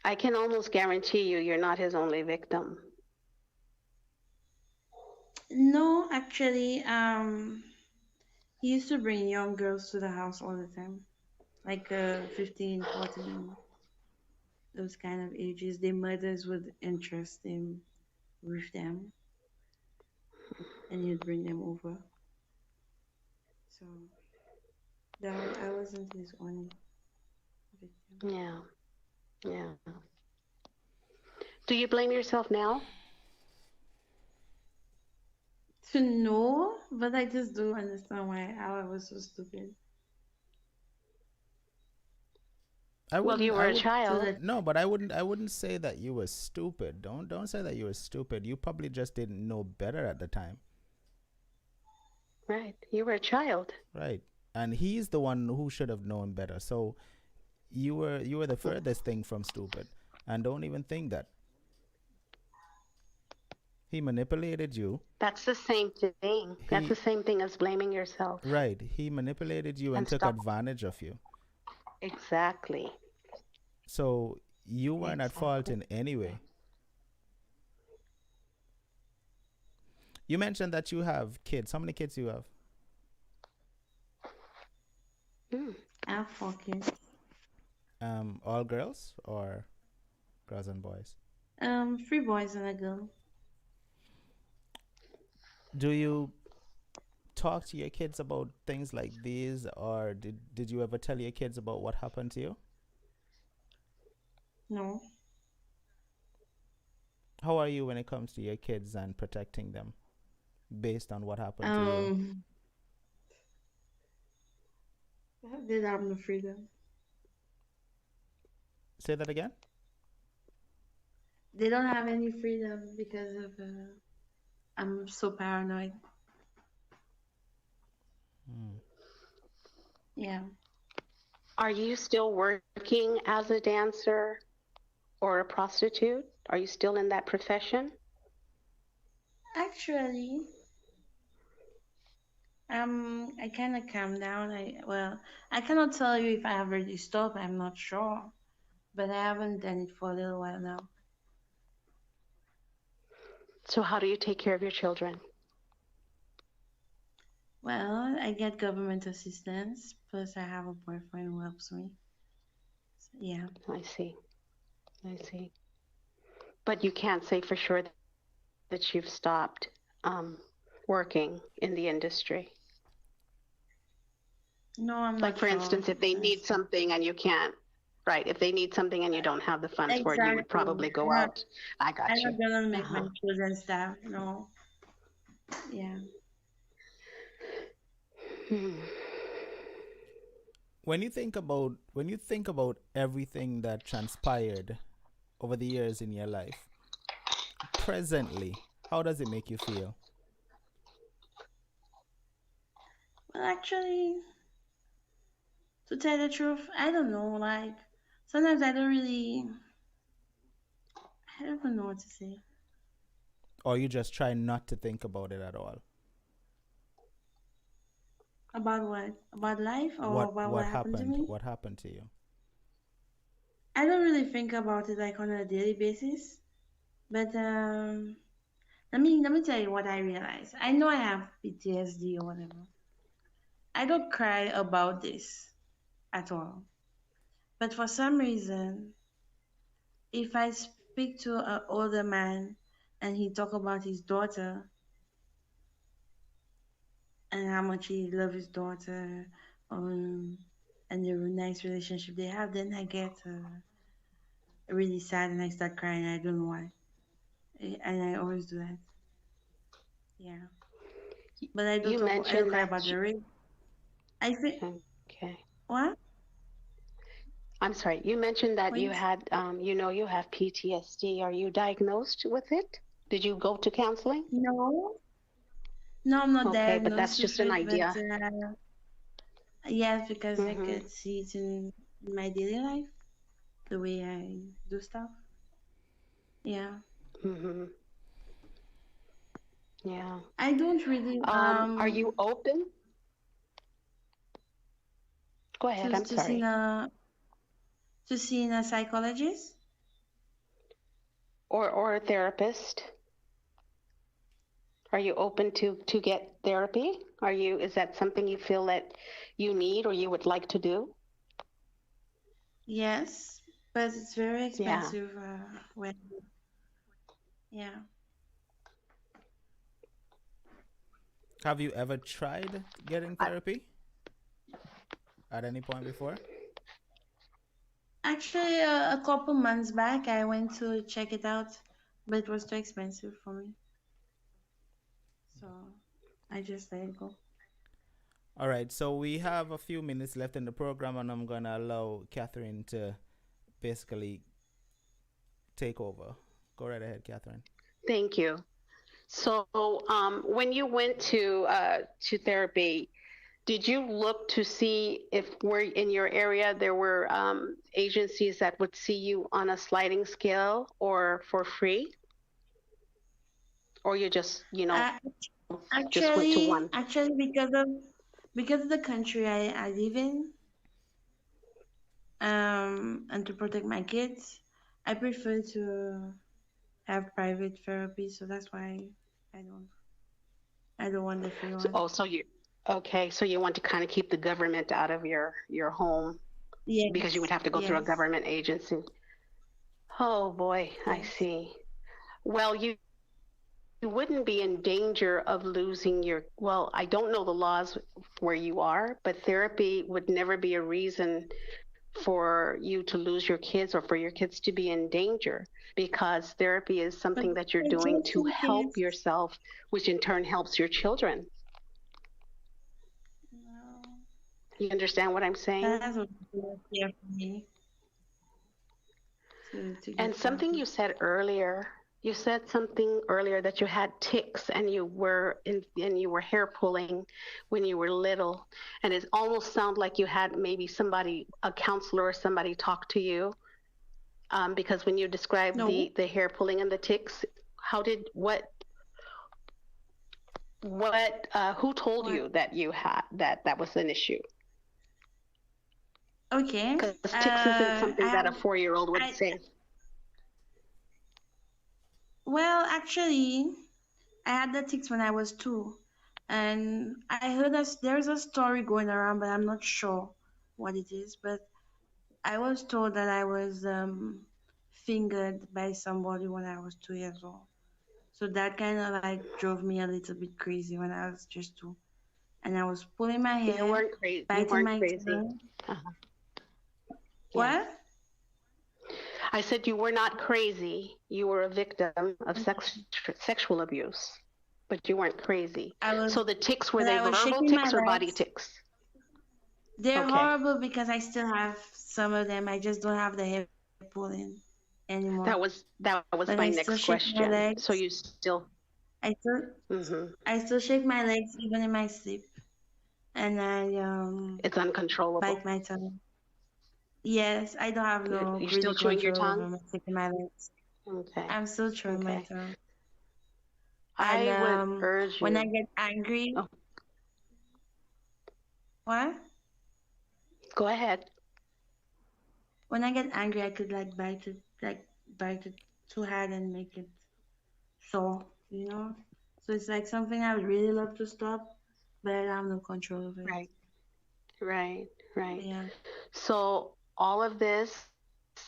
I can almost guarantee you're not his only victim. No, actually, he used to bring young girls to the house all the time, like 15, 14, those kind of ages. Their mothers would entrust him with them, and he'd bring them over. So I wasn't his only victim. Yeah. Yeah. Do you blame yourself now? To know, but I just don't understand why how I was so stupid. Well, you were I a would To child. the no, but I wouldn't say that you were stupid. Don't say that you were stupid. You probably just didn't know better at the time. Right. You were a child. Right. And he's the one who should have known better. So you were the furthest thing from stupid. And don't even think that. He manipulated you. That's the same thing. That's the same thing as blaming yourself. Right. He manipulated you and And took stop. advantage of you. Exactly. So you weren't at fault in any way. You mentioned that you have kids. How many kids do you have? I have 4 kids. All girls or girls and boys? 3 boys and a girl. Do you talk to your kids about things like these, or did you ever tell your kids about what happened to you? No. How are you when it comes to your kids and protecting them based on what happened to you? They don't have no freedom. Say that again? They don't have any freedom because of I'm so paranoid. Yeah. Are you still working as a dancer or a prostitute? Are you still in that profession? Actually, I kind of calmed down. I cannot tell you if I have already stopped. I'm not sure, but I haven't done it for a little while now. So how do you take care of your children? Well, I get government assistance, plus I have a boyfriend who helps me. So, yeah. I see. I see. But you can't say for sure that you've stopped working in the industry. No, I'm Like, not for sure. instance, if they need something and you can't, right? If they need something and you don't have the funds for it, you would Exactly. probably go I'm out. I got I'm you. not gonna make my children starve. No. Yeah. When you think about everything that transpired over the years in your life, presently, how does it make you feel? Well, actually, to tell the truth, I don't know. Like, sometimes I don't know what to say. Or you just try not to think about it at all? About what? About life or about what What happened to happened? me? What happened to you? I don't really think about it like on a daily basis. But let me tell you what I realized. I know I have PTSD or whatever. I don't cry about this at all. But for some reason, if I speak to an older man and he talk about his daughter and how much he love his daughter, um, and the nice relationship they have, then I get really sad and I start crying. I don't know why, and I always do that. Yeah, but I don't You talk. I don't mentioned cry that about the rape. I think okay. what? I'm sorry. You mentioned that you Please? had, you have PTSD. Are you diagnosed with it? Did you go to counseling? No, no, I'm not Okay, but that's diagnosed with just an it, but idea. yes, because I Hmm. could see it in my daily life, the way I do stuff. Yeah, Hmm. Yeah. I don't really Are you open? Go ahead. I'm to see sorry. a psychologist. Or a therapist? Are you open to get therapy? Is that something you feel that you need or you would like to do? Yes, but it's very Yeah. expensive. When yeah, Have you ever tried getting I, therapy at any point before? actually, a couple months back, I went to check it out, but it was too expensive for me, so I just let it go. All right, so we have a few minutes left in the program, and I'm gonna allow Catherine to basically take over. Go right ahead, Catherine. thank you. So, when you went to therapy, did you look to see if were in your area there were agencies that would see you on a sliding scale or for free, or you Uh, just went to actually, one? actually, because of the country I live in, and to protect my kids, I prefer to have private therapy. So that's why I don't I don't want the free So, one. oh, so you okay? So you want to kind of keep the government out of your home because you would Yes, have to go through a yes, government agency. Oh boy, I yes. see. Well, you wouldn't be in danger of losing your, well, I don't know the laws where you are, but therapy would never be a reason for you to lose your kids or for your kids to be in danger because therapy is But something that you're doing just to in help case, yourself, which in turn helps your children. no, You understand what I'm saying? that would be clear for me to And get something therapy. you said something earlier that you had tics and you were hair pulling when you were little, and it almost sounded like you had maybe somebody, a counselor or somebody, talk to you, because when you described No, the hair pulling and the tics, how did what who told what? you that you had that was an issue? Okay. Because tics isn't something that a 4-year-old would I say. well, actually, I had the tics when I was 2, and I heard there's a story going around, but I'm not sure what it is. But I was told that I was fingered by somebody when I was 2 years old. So that kind of like drove me a little bit crazy when I was just 2. And I was pulling my You hair, weren't crazy. You biting weren't my crazy. tongue. Uh-huh. Yes. What? I said you were not crazy. You were a victim of sexual abuse, but you weren't crazy. I was, So the ticks, were but they I was verbal shaking my ticks or body legs. ticks? They're Okay. horrible because I still have some of them. I just don't have the hair pulling That anymore. was that was But my I still next shake my question. So legs. you still I still hmm I still shake my legs even in my sleep. and I It's uncontrollable. bite my tongue. Yes, I don't have no You're really still chewing your control tongue? over my lips. Okay. I'm still chewing my Okay. tongue. And I would urge when I you. get angry, Oh, what? go ahead. When I get angry, I could bite it too hard and make it sore, you know? So it's like something I would really love to stop, but I have no control over it. Right. Right. Right. Yeah. So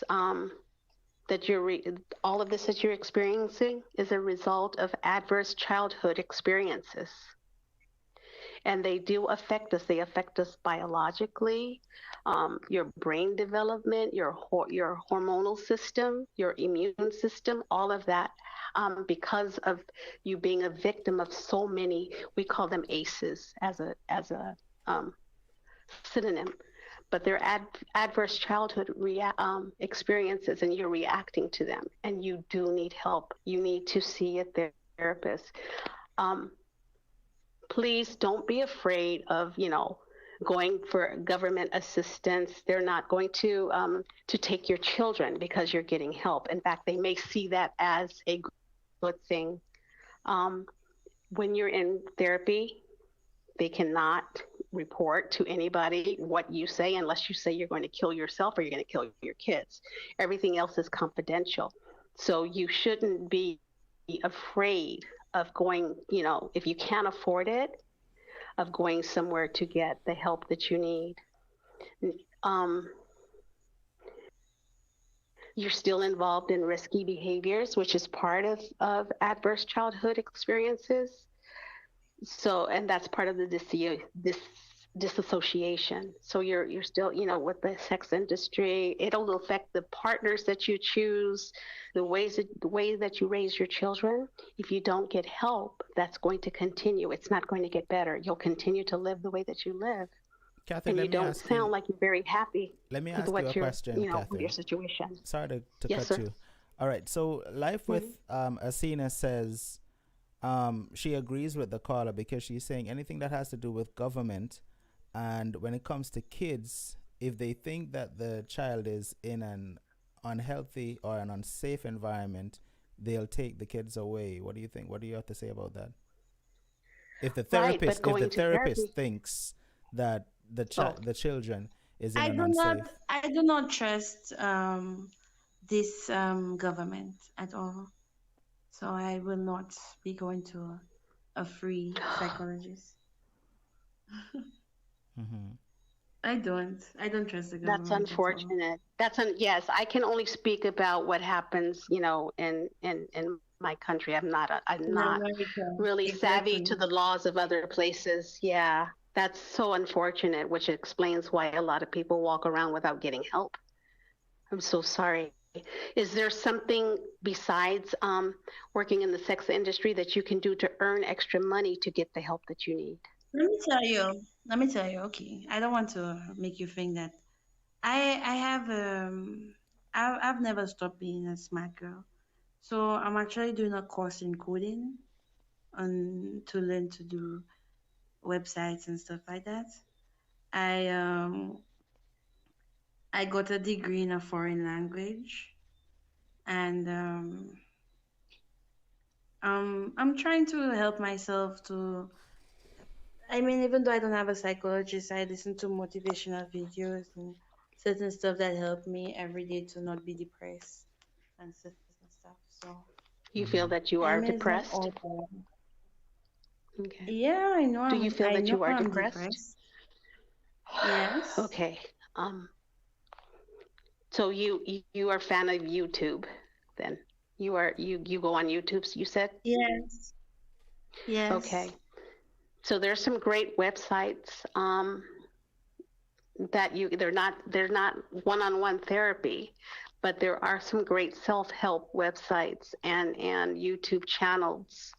um, all of this that you're experiencing is a result of adverse childhood experiences, and they do affect us. They affect us biologically, your brain development, your hormonal system, your immune system, all of that, because of you being a victim of so many. We call them ACEs as a synonym, but they're adverse childhood experiences, and you're reacting to them, and you do need help. You need to see a therapist. Um, Please don't be afraid of, going for government assistance. They're not going to take your children because you're getting help. In fact, they may see that as a good thing. Um, when you're in therapy, they cannot report to anybody what you say unless you say you're going to kill yourself or you're going to kill your kids. Everything else is confidential. So you shouldn't be afraid of going, if you can't afford it, of going somewhere to get the help that you need. Um, you're still involved in risky behaviors, which is part of adverse childhood experiences. So, and that's part of this disassociation. So you're still, with the sex industry, it'll affect the partners that you choose, the way that you raise your children. If you don't get help, that's going to continue. It's not going to get better. You'll continue to live the way that you live. Catherine, And you let me don't ask you. sound like you're very happy Let me with ask you a what you're, question, with your Catherine. situation. Sorry to Yes, cut sir. you. All right. So Life with Asina says she agrees with the caller because she's saying anything that has to do with government, and when it comes to kids, if they think that the child is in an unhealthy or an unsafe environment, they'll take the kids away. What do you think? What do you have to say about that? If the Right, but therapist if the going to therapist therapy. thinks that Oh, the children is in I an do not unsafe. I do not trust this government at all. So I will not be going to a free psychologist. Mm-hmm. I don't trust the that's government at all. unfortunate. Yes, I can only speak about what happens, in my country. I'm In not America, really savvy to exactly. the laws of other places. Yeah, that's so unfortunate, which explains why a lot of people walk around without getting help. I'm so sorry. Is there something besides working in the sex industry that you can do to earn extra money to get the help that you need? Let me tell you. Let me tell you. Okay, I don't want to make you think that I have I've never stopped being a smart girl. So I'm actually doing a course in coding on to learn to do websites and stuff like that. I um I got a degree in a foreign language, and I'm trying to help myself to. I mean, even though I don't have a psychologist, I listen to motivational videos and certain stuff that help me every day to not be depressed and certain stuff. So You feel Mm-hmm. that you I are mean, it's not depressed? all bad. Okay. Yeah, Do you feel I that know you are I'm depressed? depressed. Yes. Okay. Um, so you are a fan of YouTube, then? You go on YouTube, you said? Yes. Yes. Okay. So there's some great websites that they're not one-on-one therapy, but there are some great self-help websites and YouTube channels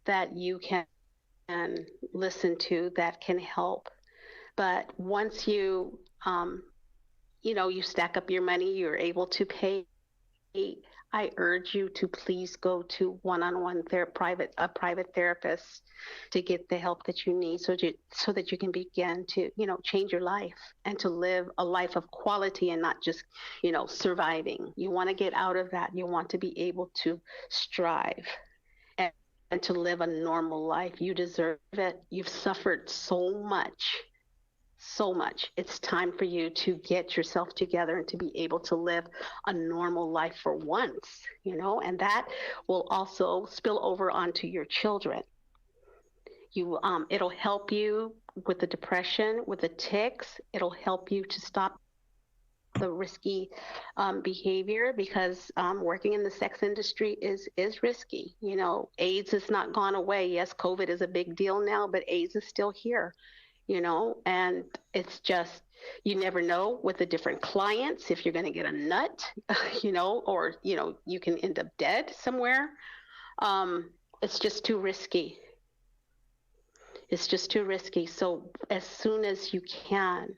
that you can listen to that can help. But once you stack up your money, you're able to pay I urge you to please go to one-on-one private therapist to get the help that you need so that you can begin to, change your life and to live a life of quality and not just, surviving. You want to get out of that. You want to be able to strive and to live a normal life. You deserve it. You've suffered so much. So much. It's time for you to get yourself together and to be able to live a normal life for once, and that will also spill over onto your children. It'll help you with the depression, with the tics. It'll help you to stop the risky behavior because working in the sex industry is risky. AIDS has not gone away. Yes, COVID is a big deal now, but AIDS is still here. And it's just, you never know with the different clients if you're going to get a nut, or, you can end up dead somewhere. It's just too risky. It's just too risky. So as soon as you can,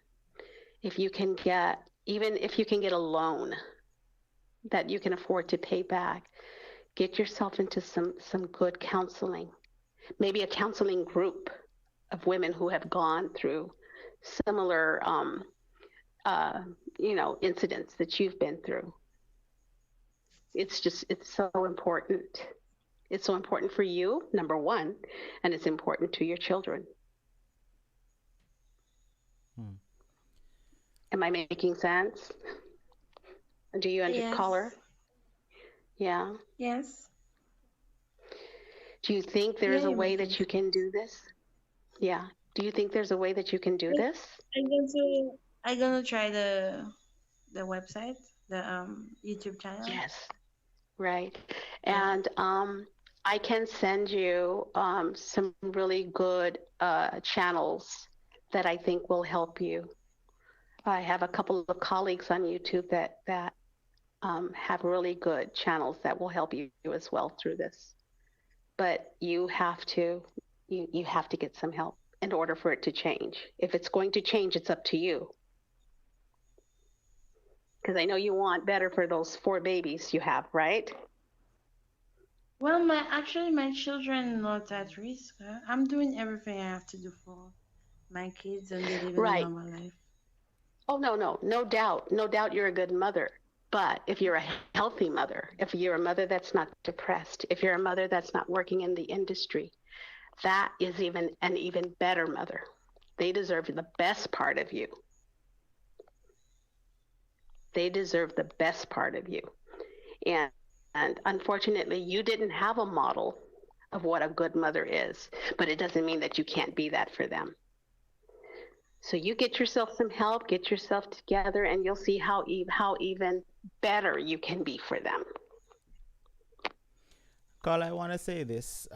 even if you can get a loan that you can afford to pay back, get yourself into some good counseling, maybe a counseling group of women who have gone through similar, incidents that you've been through. It's so important. It's so important for you, number one, and it's important to your children. Am I making sense? Do you understand, caller? Yeah. Yes. Do you think there's a way that you can do this? Yeah. Do you think there's a way that you can do this? I'm gonna try the website, the YouTube channel. Yes. Right. And I can send you some really good channels that I think will help you. I have a couple of colleagues on YouTube that have really good channels that will help you as well through this. But you have to get some help in order for it to change. If it's going to change, it's up to you. Because I know you want better for those 4 babies you have, right? Well, my children are not at risk. I'm doing everything I have to do for my kids, and they live a normal life. Oh, no doubt you're a good mother. But if you're a healthy mother, if you're a mother that's not depressed, if you're a mother that's not working in the industry, that is an even better mother. They deserve the best part of you. They deserve the best part of you. And unfortunately, you didn't have a model of what a good mother is, but it doesn't mean that you can't be that for them. So you get yourself some help, get yourself together, and you'll see how even better you can be for them. Carl, I want to say this.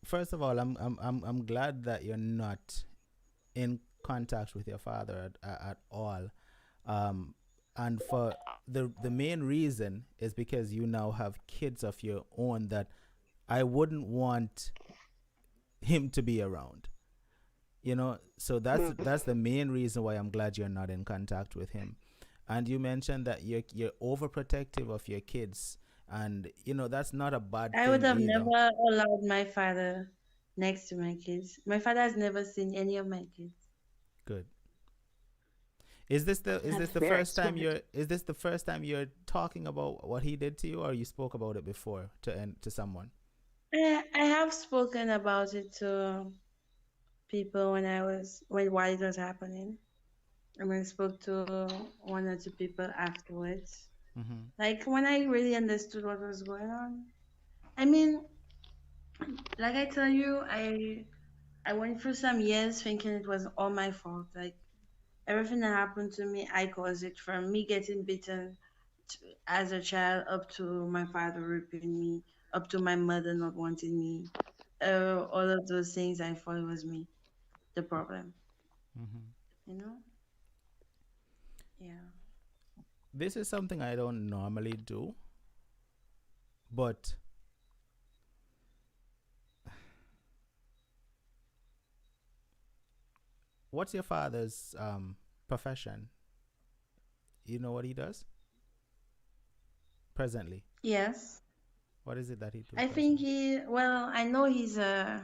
First of all, I'm glad that you're not in contact with your father at all. And for the main reason is because you now have kids of your own that I wouldn't want him to be around. So that's the main reason why I'm glad you're not in contact with him. And you mentioned that you're overprotective of your kids, and that's not a bad thing. I would have either. never allowed my father next to my kids. My father has never seen any of my kids. Good. Is this the first time you're talking about what he did to you, or you spoke about it before to someone? I have spoken about it to people while it was happening. And I spoke to 1 or 2 people afterwards. Mm-hmm. Like when I really understood what was going on. I mean, like I tell you, I went through some years thinking it was all my fault. Like everything that happened to me, I caused it, from me getting beaten as a child up to my father raping me, up to my mother not wanting me. All of those things, I thought it was me, the problem. Mm-hmm. Yeah. This is something I don't normally do, but what's your father's profession? You know what he does? presently? Yes. What is it that he do? I think I know he's a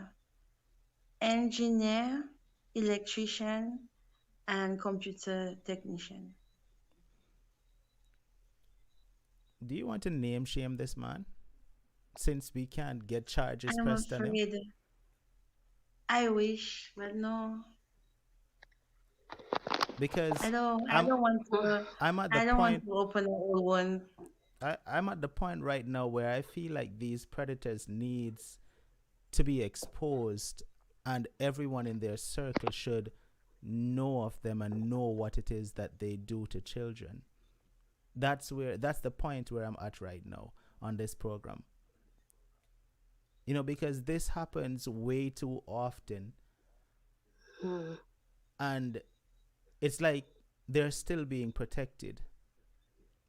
engineer, electrician, and computer technician. Do you want to name shame this man? Since we can't get charges I'm pressed on him. afraid. I wish, but no. Because I don't want to. I'm at the I don't want point to open a old one. I'm at the point right now where I feel like these predators needs to be exposed, and everyone in their circle should know of them and know what it is that they do to children. That's the point where I'm at right now on this program. You know, because this happens way too often. And it's like they're still being protected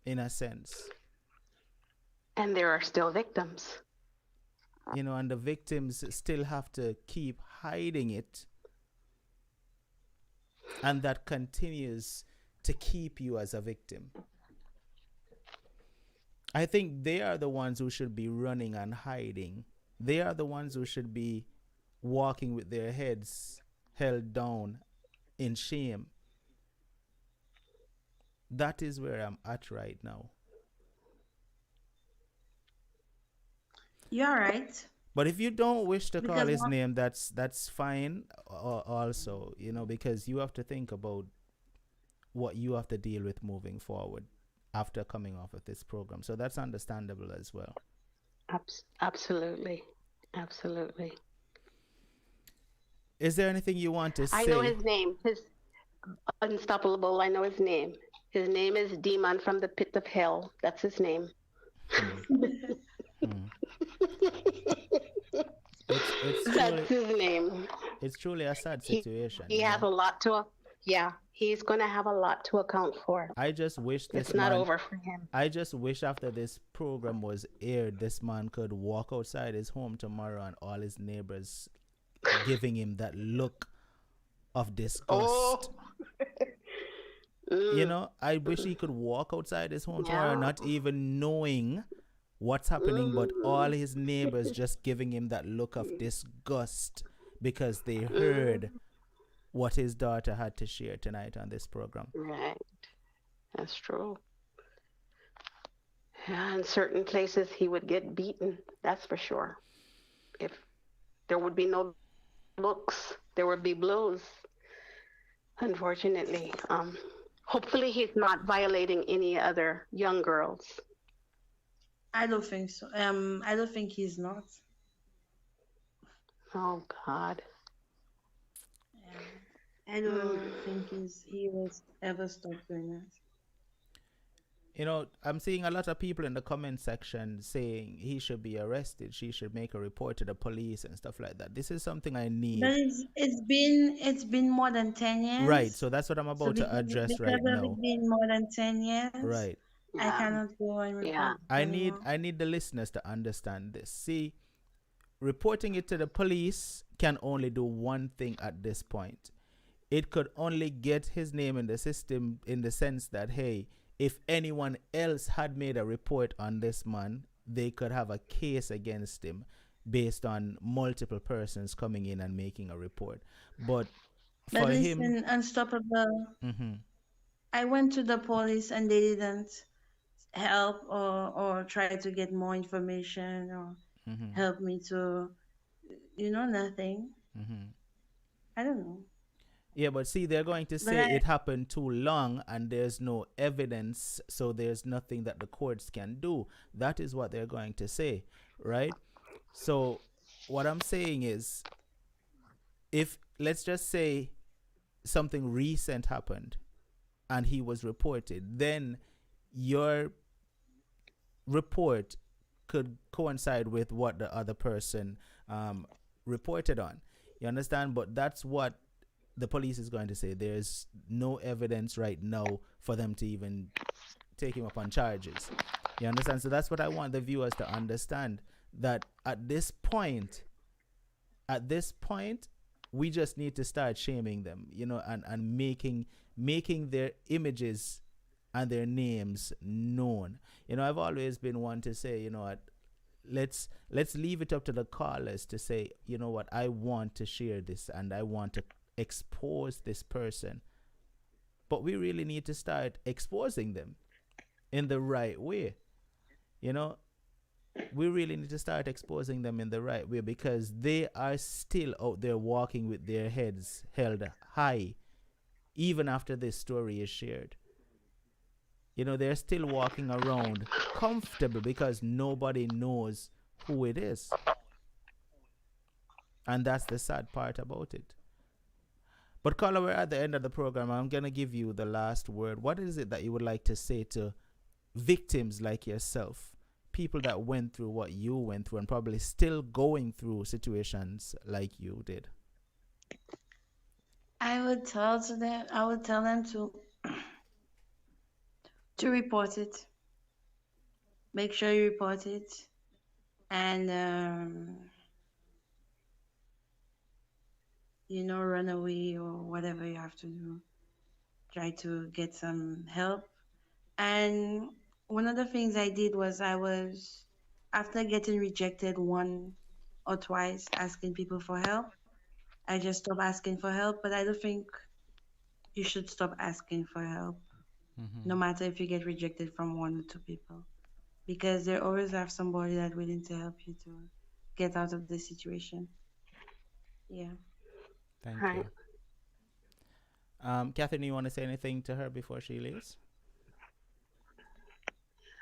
in a sense. And there are still victims. You know, and the victims still have to keep hiding it. And that continues to keep you as a victim. I think they are the ones who should be running and hiding. They are the ones who should be walking with their heads held down in shame. That is where I'm at right now. You're right. But if you don't wish to call Because his name, that's fine also, you know, because you have to think about what you have to deal with moving forward after coming off of this program. So that's understandable as well. Absolutely. Absolutely. Is there anything you want to say? I know his name. His Unstoppable. I know his name. His name is Demon from the Pit of Hell. That's his name. That's his name. It's truly a sad situation. He has a lot to. Yeah, he's going to have a lot to account for. I just wish this it's not over for him. I just wish after this program was aired, this man could walk outside his home tomorrow and all his neighbors giving him that look of disgust. Oh. You know, I wish he could walk outside his home tomorrow not even knowing what's happening, but all his neighbors just giving him that look of disgust because they heard what his daughter had to share tonight on this program. Right. That's true. Yeah, in certain places he would get beaten, that's for sure. If there would be no looks, there would be blows, unfortunately. Hopefully he's not violating any other young girls. I don't think so. I don't think he's not. Oh, God. I don't think he will ever stop doing that. You know, I'm seeing a lot of people in the comment section saying he should be arrested. She should make a report to the police and stuff like that. This is something I need. But it's been more than 10 years. Right. So that's what I'm about to address right now. It's been more than 10 years. Right. I cannot go and report. I need the listeners to understand this. See, reporting it to the police can only do one thing at this point. It could only get his name in the system in the sense that, hey, if anyone else had made a report on this man, they could have a case against him based on multiple persons coming in and making a report. But for him, Unstoppable. I went to the police and they didn't help or try to get more information or help me to, nothing. I don't know. Yeah, but see, they're going to say it happened too long and there's no evidence, so there's nothing that the courts can do. That is what they're going to say, right? So what I'm saying is, if, let's just say something recent happened and he was reported, then your report could coincide with what the other person reported on. You understand? But that's what the police is going to say. There's no evidence right now for them to even take him up on charges. You understand? So that's what I want the viewers to understand, that at this point, we just need to start shaming them, and making their images and their names known. I've always been one to say, what, let's leave it up to the callers to say, what, I want to share this and I want to expose this person. But we really need to start exposing them in the right way. We really need to start exposing them in the right way, because they are still out there walking with their heads held high even after this story is shared. They're still walking around comfortable because nobody knows who it is. And that's the sad part about it. But caller, we're at the end of the program. I'm going to give you the last word. What is it that you would like to say to victims like yourself, people that went through what you went through and probably still going through situations like you did? I would tell them to report it. Make sure you report it, and run away or whatever you have to do. Try to get some help. And one of the things I did was after getting rejected one or twice asking people for help, I just stopped asking for help. But I don't think you should stop asking for help, no matter if you get rejected from one or two people, because they always have somebody that's willing to help you to get out of this situation. Yeah. Thank you. Catherine, you want to say anything to her before she leaves?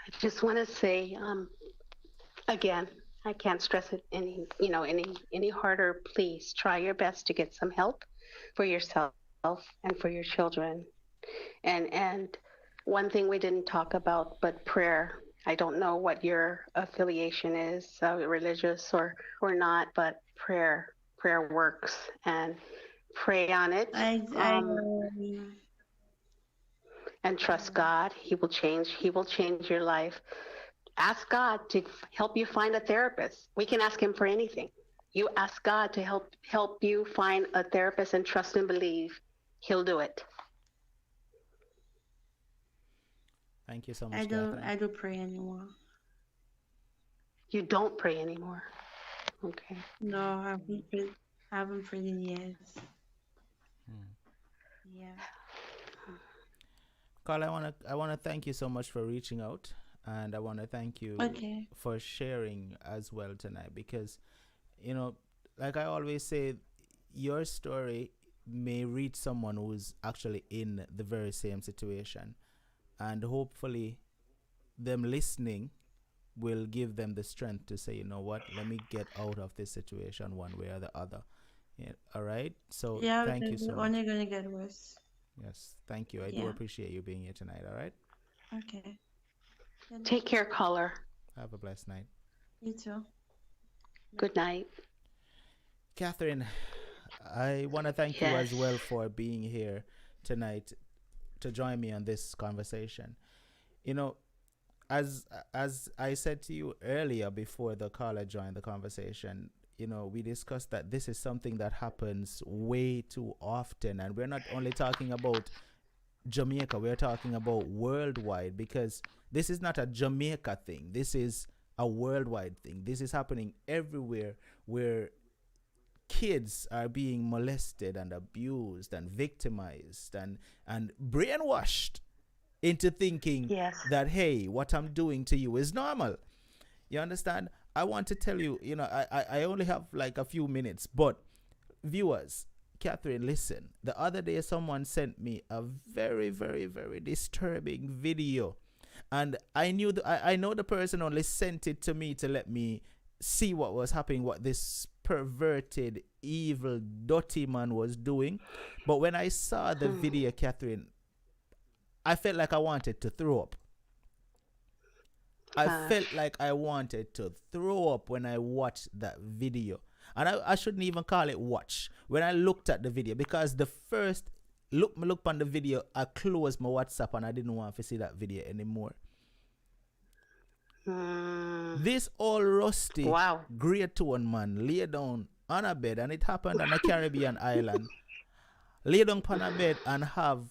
I just want to say, again, I can't stress it any harder. Please try your best to get some help for yourself and for your children. And one thing we didn't talk about, but prayer. I don't know what your affiliation is, religious or not, but prayer works, and pray on it. And trust God. He will change your life. Ask God to help you find a therapist. We can ask him for anything. You ask God to help you find a therapist, and trust and believe he'll do it. Thank you so much, I Catherine. don't pray anymore. You don't pray anymore. Okay. No, I haven't prayed in years. Yeah. Carl, I wanna thank you so much for reaching out, and I wanna thank you for sharing as well tonight, because like I always say, your story may reach someone who's actually in the very same situation, and hopefully them listening will give them the strength to say, what, let me get out of this situation one way or the other. Yeah, all right. So thank you so much. It's only gonna get worse. Yes, thank you. I do appreciate you being here tonight. All right. Okay. Take care, caller. Have a blessed night. You too. Good night. Catherine, I want to thank you as well for being here tonight to join me on this conversation. As I said to you earlier before the caller joined the conversation, we discussed that this is something that happens way too often, and we're not only talking about Jamaica, we're talking about worldwide, because this is not a Jamaica thing. This is a worldwide thing. This is happening everywhere where kids are being molested and abused and victimized and brainwashed into thinking that, hey, what I'm doing to you is normal. You understand? I want to tell you, I only have like a few minutes, but viewers, Catherine, listen. The other day, someone sent me a very, very, very disturbing video, and I know the person only sent it to me to let me see what was happening, what this perverted, evil, dirty man was doing. But when I saw the video, Catherine, I felt like I wanted to throw up. I felt like I wanted to throw up when I watched that video. And I shouldn't even call it watch. When I looked at the video, because the first look on the video, I closed my WhatsApp and I didn't want to see that video anymore. This all rusty, great tone man lay down on a bed, and it happened on a Caribbean island. Lay down on a bed and have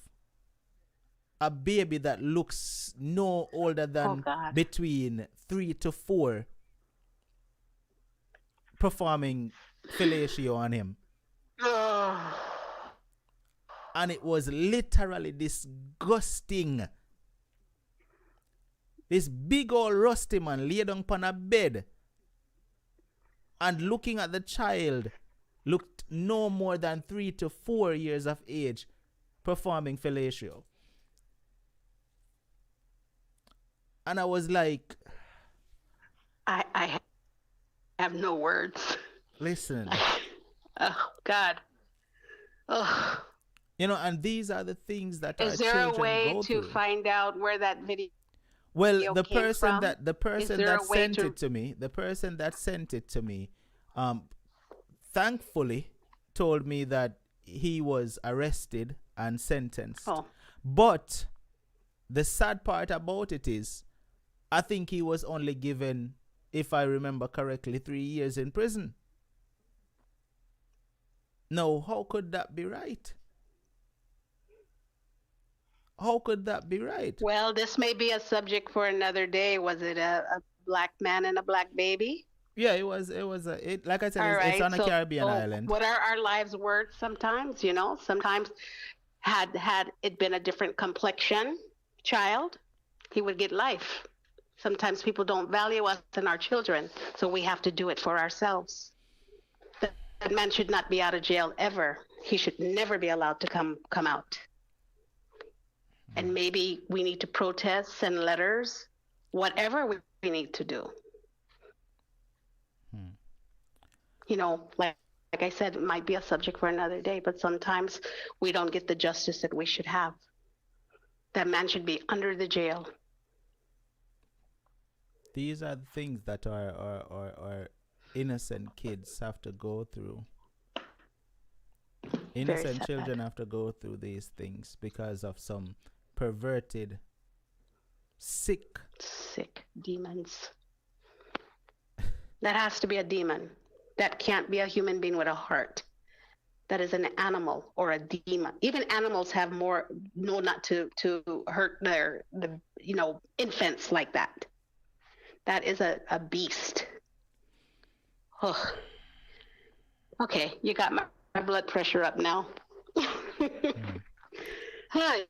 a baby that looks no older than God. between 3 to 4 performing fellatio on him. And it was literally disgusting. This big old rusty man laid down upon a bed and looking at the child, looked no more than 3 to 4 years of age, performing fellatio. And I was like, I have no words. listen. Oh, God. Oh. You know, and these are the things that our Is there a children way go to through. find out where that video Well, the came person from? that sent it to me, the person that sent it to me, thankfully told me that he was arrested and sentenced. Oh. But the sad part about it is, I think he was only given, if I remember correctly, 3 years in prison. No, how could that be right? How could that be right? Well, this may be a subject for another day. Was it a black man and a black baby? Yeah, it was like I said, All it's right. on a Caribbean island. What are our lives worth sometimes, you know? Sometimes had it been a different complexion child, he would get life. Sometimes people don't value us and our children, so we have to do it for ourselves. That man should not be out of jail ever. He should never be allowed to come out. And maybe we need to protest, send letters, whatever we need to do. You know, like I said, it might be a subject for another day, but sometimes we don't get the justice that we should have. That man should be under the jail. These are the things that our innocent kids have to go through. Innocent children have to go through these things because of some perverted, sick demons. That has to be a demon. That can't be a human being with a heart. That is an animal or a demon. Even animals have more, not to hurt the infants like that. That is a beast. Oh. Okay, you got my blood pressure up now. Hi.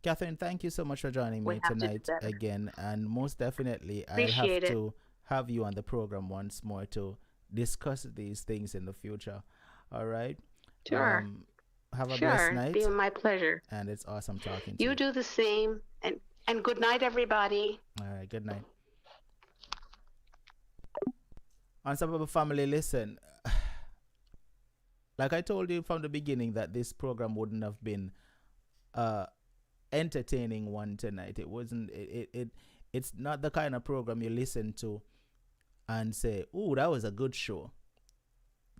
Catherine, thank you so much for joining me tonight again. And most definitely, I'll have to have you on the program once more to discuss these things in the future. All right? Sure. Have a blessed night. It's been my pleasure. And it's awesome talking to you. You do the same. And good night, everybody. All right, good night. Unstoppable family, listen. Like I told you from the beginning that this program wouldn't have been entertaining one tonight. It wasn't. It's not the kind of program you listen to and say, "Ooh, that was a good show."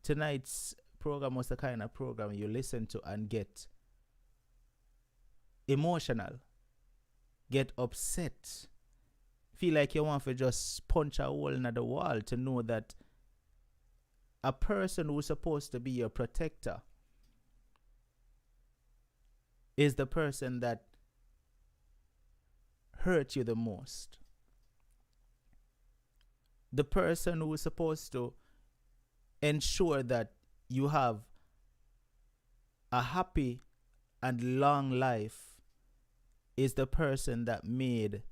Tonight's program was the kind of program you listen to and get emotional, get upset, feel like you want to just punch a hole in the wall to know that a person who's supposed to be your protector is the person that hurt you the most. The person who is supposed to ensure that you have a happy and long life is the person that made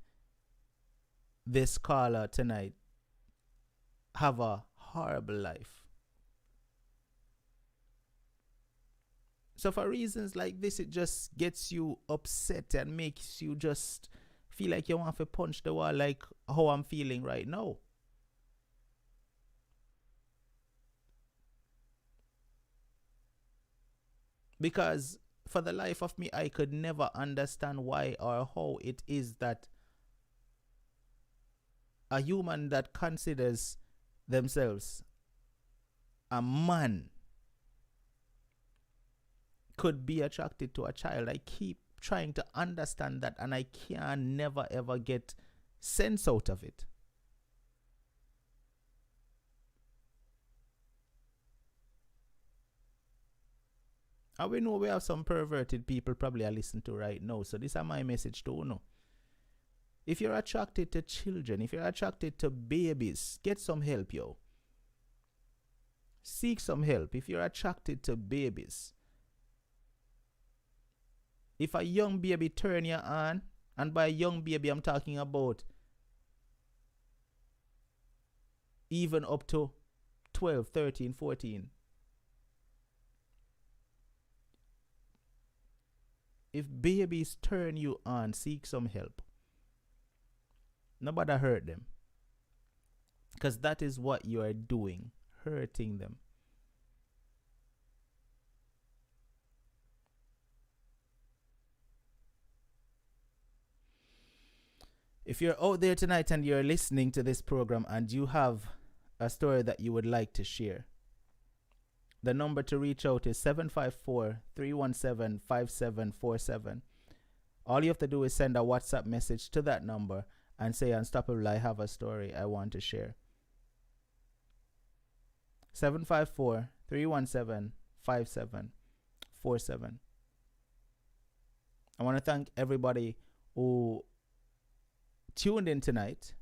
this caller tonight have a horrible life. So for reasons like this, it just gets you upset and makes you just feel like you want to punch the wall, like how I'm feeling right now. Because for the life of me, I could never understand why or how it is that a human that considers themselves a man could be attracted to a child. I keep trying to understand that and I can never ever get sense out of it. And we know we have some perverted people probably I listen to right now. So this is my message to you. If you're attracted to children, if you're attracted to babies, get some help, yo. Seek some help if you're attracted to babies. If a young baby turn you on, and by young baby I'm talking about even up to 12, 13, 14. If babies turn you on, seek some help. Nobody hurt them. Because that is what you are doing, hurting them. If you're out there tonight and you're listening to this program and you have a story that you would like to share, the number to reach out is 754-317-5747. All you have to do is send a WhatsApp message to that number and say, Unstoppable, I have a story I want to share. 754-317-5747. I want to thank everybody who tuned in tonight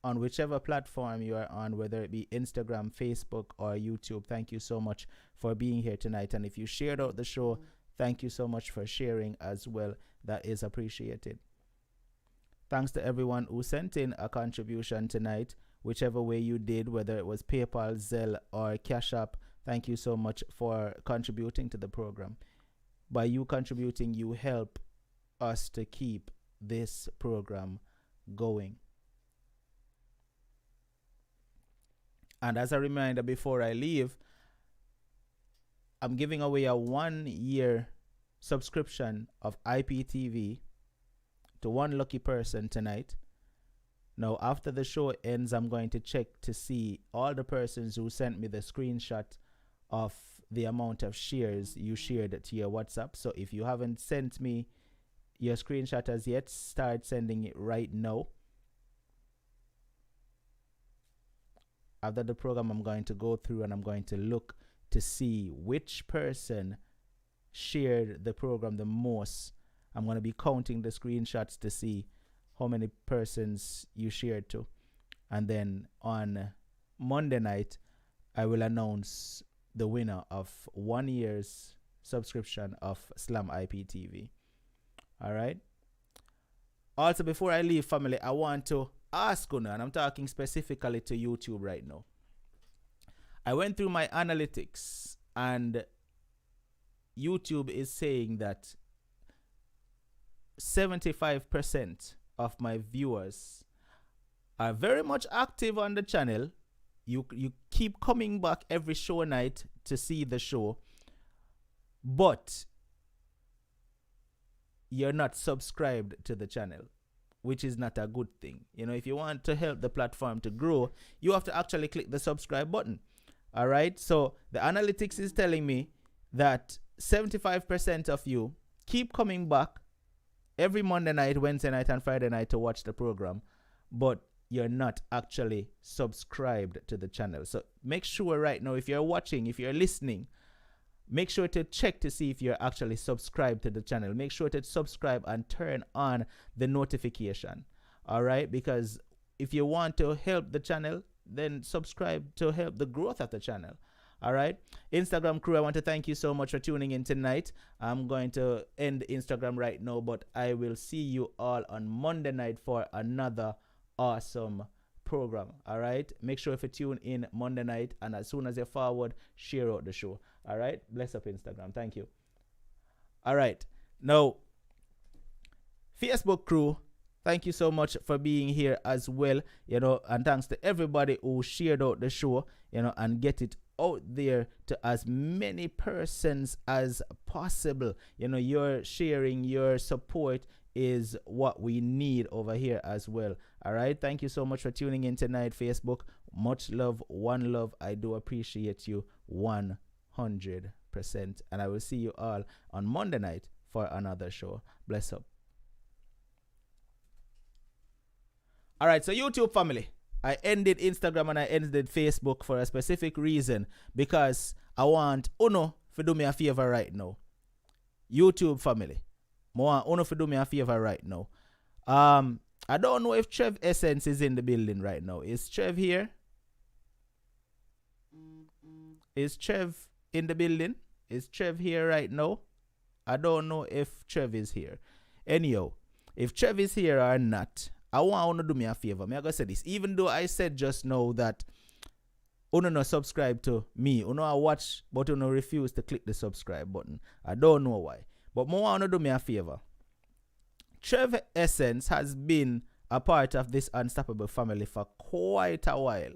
on whichever platform you are on, whether it be Instagram, Facebook, or YouTube. Thank you so much for being here tonight. And if you shared out the show, thank you so much for sharing as well. That is appreciated. Thanks to everyone who sent in a contribution tonight, whichever way you did, whether it was PayPal, Zelle, or Cash App. Thank you so much for contributing to the program. By you contributing, you help us to keep this program going. And as a reminder, before I leave, I'm giving away a 1-year subscription of IPTV to one lucky person tonight. Now, after the show ends, I'm going to check to see all the persons who sent me the screenshot of the amount of shares you shared to your WhatsApp. So if you haven't sent me your screenshot as yet, start sending it right now. After the program, I'm going to go through and I'm going to look to see which person shared the program the most. I'm going to be counting the screenshots to see how many persons you shared to. And then on Monday night, I will announce the winner of 1 year's subscription of Slam IPTV. All right. Also, before I leave, family, I want to ask you, and I'm talking specifically to YouTube right now. I went through my analytics and YouTube is saying that 75% of my viewers are very much active on the channel. You keep coming back every show night to see the show, but you're not subscribed to the channel, which is not a good thing. You know, if you want to help the platform to grow, you have to actually click the subscribe button. All right. So the analytics is telling me that 75% of you keep coming back every Monday night, Wednesday night, and Friday night to watch the program, but you're not actually subscribed to the channel. So make sure right now, if you're watching, if you're listening, make sure to check to see if you're actually subscribed to the channel. Make sure to subscribe and turn on the notification. All right? Because if you want to help the channel, then subscribe to help the growth of the channel. All right? Instagram crew, I want to thank you so much for tuning in tonight. I'm going to end Instagram right now, but I will see you all on Monday night for another awesome program. All right? Make sure if you tune in Monday night, and as soon as you're forward, share out the show. All right? Bless up Instagram. Thank you. All right. Now, Facebook crew, thank you so much for being here as well. You know, and thanks to everybody who shared out the show, you know, and get it out there to as many persons as possible. You know, your sharing, your support is what we need over here as well. All right. Thank you so much for tuning in tonight, Facebook. Much love, one love. I do appreciate you 100%. And I will see you all on Monday night for another show. Bless up. All right. So YouTube family, I ended Instagram and I ended Facebook for a specific reason, because I want Uno to do me a favor right now. YouTube family. More want to do me a favor right now. I don't know if Trev Essence is in the building right now. Is Trev here? Is Trev in the building? Is Trev here right now? I don't know if Trev is here. Anyhow, if Trev is here or not, I want to do me a favor. I'm going to say this. Even though I said just now that you no subscribe to me, you know I watch, but you no refuse to click the subscribe button. I don't know why. But more want to do me a favor. Trev Essence has been a part of this Unstoppable family for quite a while,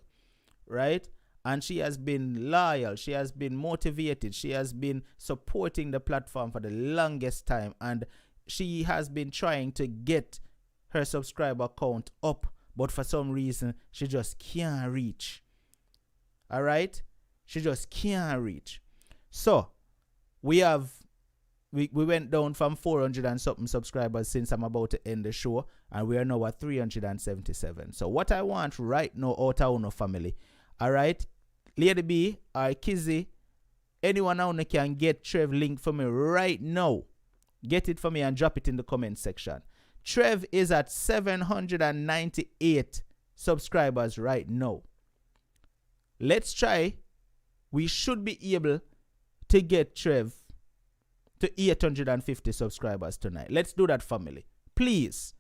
right? And she has been loyal, she has been motivated, she has been supporting the platform for the longest time, and she has been trying to get her subscriber count up, but for some reason, she just can't reach. All right? She just can't reach. So, we went down from 400 and something subscribers since I'm about to end the show, and we are now at 377. So, what I want right now out of our family, all right? Lady B or Kizzy, anyone out there can get Trev link for me right now. Get it for me and drop it in the comment section. Trev is at 798 subscribers right now. Let's try. We should be able to get Trev to 850 subscribers tonight. Let's do that, family. Please,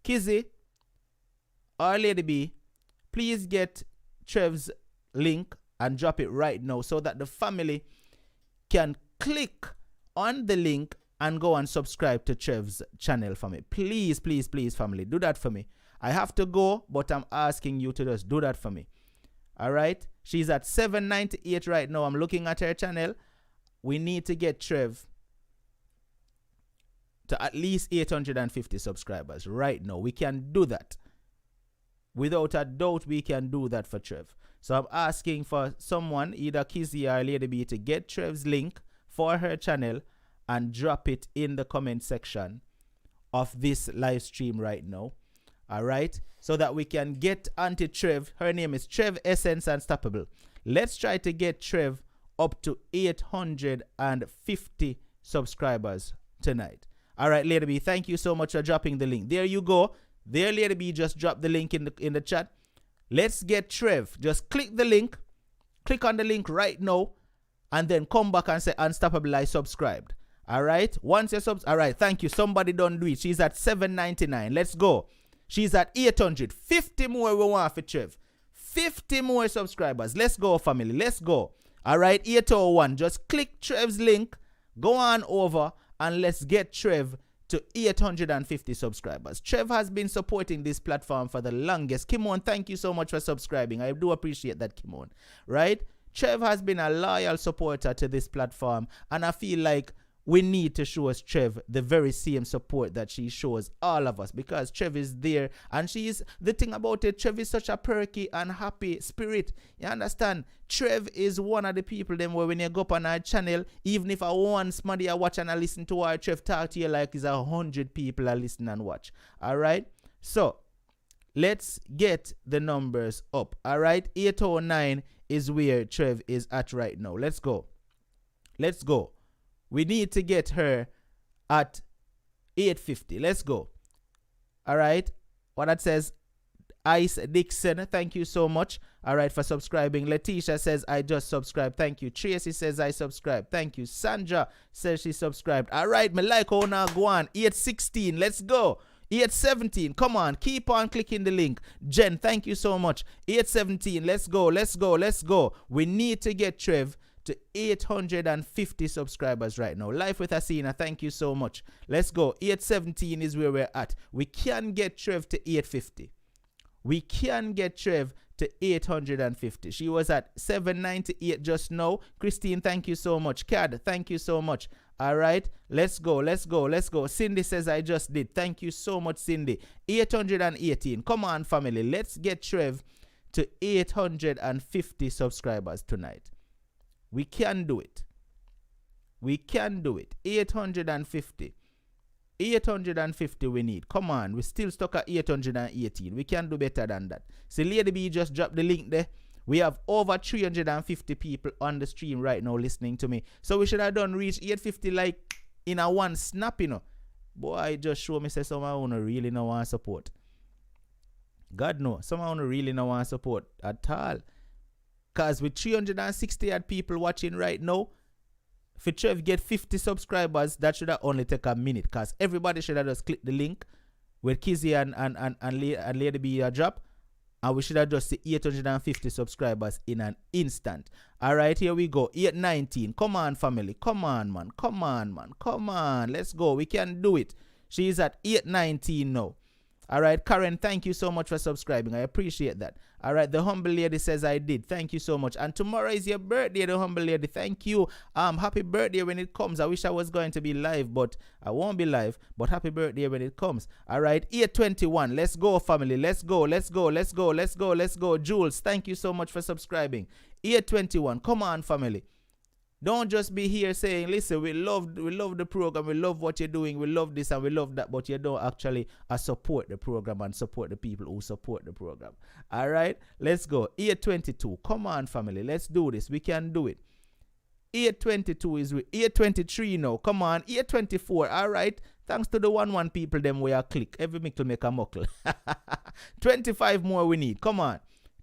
Kizzy or Lady B, please get Trev's link and drop it right now so that the family can click on the link and go and subscribe to Trev's channel for me. Please, please, please, family, do that for me. I have to go, but I'm asking you to just do that for me. All right? She's at 798 right now. I'm looking at her channel. We need to get Trev to at least 850 subscribers right now. We can do that. Without a doubt, we can do that for Trev. So I'm asking for someone, either Kizzy or Lady B, to get Trev's link for her channel and drop it in the comment section of this live stream right now. All right? So that we can get Auntie Trev. Her name is Trev Essence Unstoppable. Let's try to get Trev up to 850 subscribers tonight. All right, Lady B, thank you so much for dropping the link. There you go. There, Lady B, just dropped the link in the chat. Let's get Trev. Just click the link. Click on the link right now. And then come back and say, Unstoppable, I subscribed. All right. Once you're all right. Thank you. Somebody don't do it. She's at 799. Let's go. She's at 800. 50 more we want for Trev. 50 more subscribers. Let's go, family. Let's go. All right. 801. Just click Trev's link. Go on over and let's get Trev to 850 subscribers. Trev has been supporting this platform for the longest. Kimon, thank you so much for subscribing. I do appreciate that, Kimon. Right? Trev has been a loyal supporter to this platform, and I feel like we need to show us Trev the very same support that she shows all of us, because Trev is there, and she's the thing about it. Trev is such a perky and happy spirit. You understand? Trev is one of the people them where when you go up on our channel, even if I want somebody I watch and I listen to our Trev talk to you like it's 100 people I listen and watch. All right. So let's get the numbers up. All right. 809 is where Trev is at right now. Let's go. Let's go. We need to get her at 850. Let's go. All right. What that says, Ice Dixon, thank you so much. All right, for subscribing. Letitia says, I just subscribed. Thank you. Tracy says, I subscribed. Thank you. Sandra says she subscribed. All right, me like how now go on. 816. Let's go. 817. Come on. Keep on clicking the link. Jen, thank you so much. 817. Let's go. Let's go. Let's go. We need to get Trev to 850 subscribers right now. Life with Asina, thank you so much. Let's go. 817 is where we're at. We can get Trev to 850. We can get Trev to 850. She was at 798 just now. Christine, thank you so much. Cad, thank you so much. All right, let's go, let's go, let's go. Cindy says, I just did. Thank you so much, Cindy. 818. Come on, family. Let's get Trev to 850 subscribers tonight. We can do it. We can do it. 850. 850 we need. Come on. We're still stuck at 818. We can do better than that. So Lady B just dropped the link there. We have over 350 people on the stream right now listening to me. So we should have done reach 850 like in a one snap, you know. Boy, it just show me say someone who really no want support. God no, someone who really no want support at all. Cause with 360 odd people watching right now, if Trev get 50 subscribers, that should have only take a minute. Cause everybody should have just click the link where Kizzy and Lady B drop. And we should have just see 850 subscribers in an instant. Alright, here we go. 819. Come on, family. Come on, man. Come on, man. Come on. Let's go. We can do it. She's at 819 now. Alright, Karen, thank you so much for subscribing. I appreciate that. Alright, the humble lady says I did. Thank you so much. And tomorrow is your birthday, the humble lady. Thank you. Happy birthday when it comes. I wish I was going to be live, but I won't be live. But happy birthday when it comes. Alright, 821. Let's go, family. Let's go. Let's go. Let's go. Let's go. Let's go. Jules, thank you so much for subscribing. 821. Come on, family. Don't just be here saying, listen, we love the program, we love what you're doing, we love this and we love that, but you don't actually support the program and support the people who support the program. All right, let's go. 822. Come on, family. Let's do this. We can do it. 822 is with 823 now. Come on. 824. All right. Thanks to the 1 people, them we are click. Every mickle make a muckle. 25 more we need. Come on.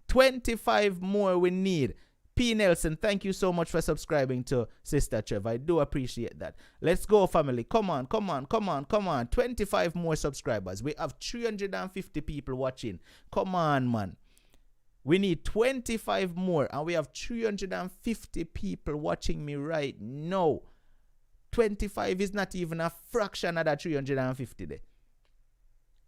25 more we need. P. Nelson, thank you so much for subscribing to Sister Trev. I do appreciate that. Let's go, family. Come on, come on, come on, come on. 25 more subscribers. We have 350 people watching. Come on, man. We need 25 more, and we have 350 people watching me right now. 25 is not even a fraction of that 350 there.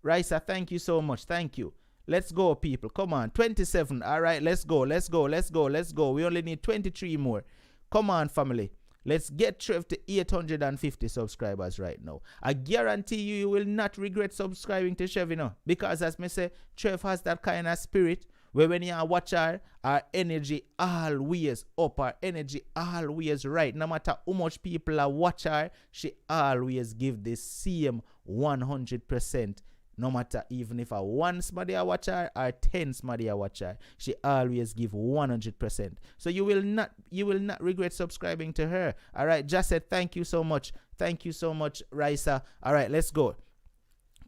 Raisa, thank you so much. Thank you. Let's go, people. Come on. 27. All right, let's go. Let's go. Let's go. Let's go. We only need 23 more. Come on, family. Let's get Trev to 850 subscribers right now. I guarantee you, you will not regret subscribing to Trev, you know. Because as me say, Trev has that kind of spirit where when you watch her, our energy always up. Our energy always right. No matter how much people are watch her, she always give the same 100%. No matter even if a 1 somebody a watch her or 10 somebody a watch her, she always give 100%. So you will not regret subscribing to her. All right, just said thank you so much. Thank you so much, Raisa. All right, let's go.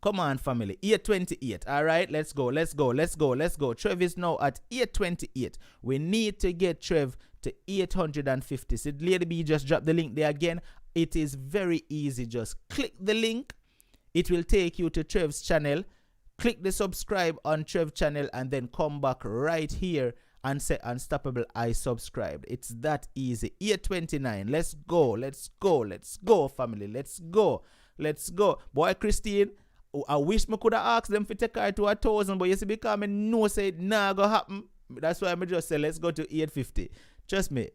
Come on, family. 828. All right, let's go. Let's go. Let's go. Let's go. Trev is now at 828. We need to get Trev to 850. So Lady B just drop the link there again. It is very easy. Just click the link. It will take you to Trev's channel. Click the subscribe on Trev's channel and then come back right here and say Unstoppable, I subscribed. It's that easy. 829. Let's go. Let's go. Let's go, family. Let's go. Let's go. Boy, Christine, I wish I could have asked them to take her to 1,000, but you see, because I know say it nah go happen. That's why I just say let's go to 850. Trust me.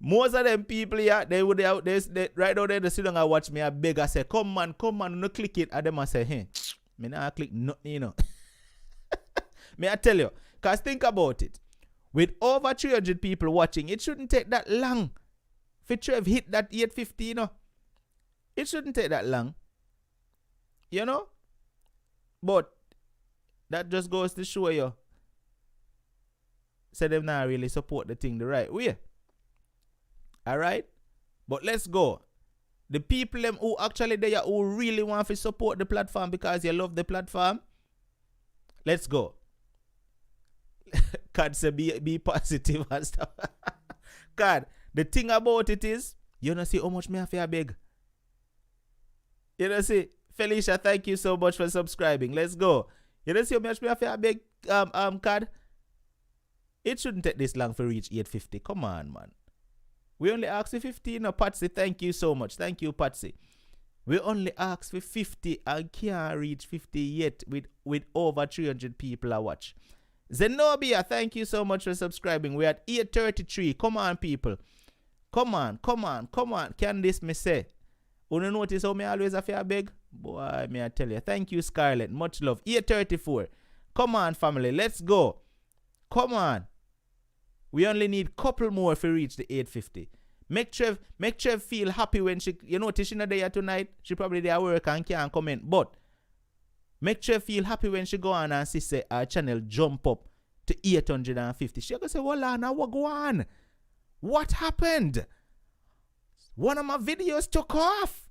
Most of them people here, they would out there, right out there, they sit down and watch me. I beg, I say, come on, no click it. And them I say, hey, me not click nothing, you know. May I tell you, because think about it. With over 300 people watching, it shouldn't take that long for Trev hit that 850, you know. It shouldn't take that long. You know? But that just goes to show you. Say them not really support the thing the right way. Alright? But let's go. The people them who actually there who really want to support the platform because you love the platform. Let's go. God say be positive and stuff. God, the thing about it is, you don't see how much me have to beg. You don't see, Felicia, thank you so much for subscribing. Let's go. You don't see how much me have to beg, God. It shouldn't take this long to reach 850. Come on, man. We only asked for 50, no, Patsy. Thank you so much. Thank you, Patsy. We only asked for 50 and can't reach 50 yet with over 300 people I watch. Zenobia, thank you so much for subscribing. We're at 833. Come on, people. Come on, come on, come on. Can this me say? You notice how me always have to beg? Boy, may I tell you. Thank you, Scarlett. Much love. 834. Come on, family. Let's go. Come on. We only need couple more to reach the 850. Make Trev feel happy when she, you notice she's not there tonight. She probably there at work and can't comment. But make Trev feel happy when she go on and see say our channel jump up to 850. She gonna say, well, now what go on? What happened? One of my videos took off.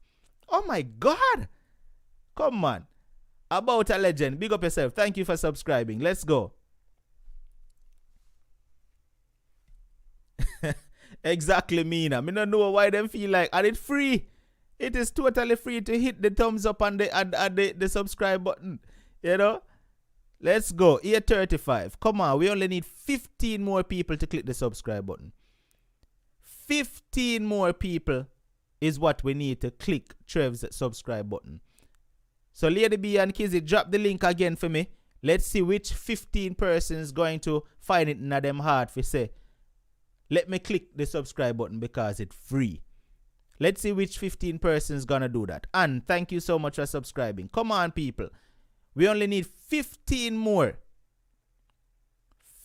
Oh my God. Come on. About a legend. Big up yourself. Thank you for subscribing. Let's go. Exactly, Mina. I don't know why them feel like, and it's free. It is totally free to hit the thumbs up and the subscribe button. You know? Let's go. 8:35. Come on. We only need 15 more people to click the subscribe button. 15 more people is what we need to click Trev's subscribe button. So Lady B and Kizzy, drop the link again for me. Let's see which 15 persons going to find it in them heart for say, let me click the subscribe button because it's free. Let's see which 15 persons gonna do that. And thank you so much for subscribing. Come on, people. We only need 15 more.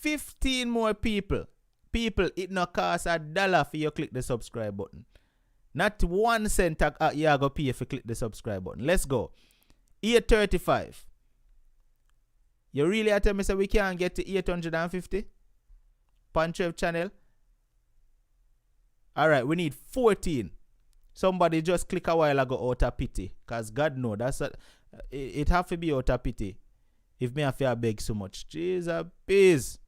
15 more people. People, it no cost $1 for you click the subscribe button. Not 1 cent you go pay if you click the subscribe button. Let's go. 8:35. You really are telling me say we can't get to 850? Panchev channel. Alright, we need 14. Somebody just click a while ago out of pity. Because God know it have to be out of pity. If me have to beg so much. Jesus, please.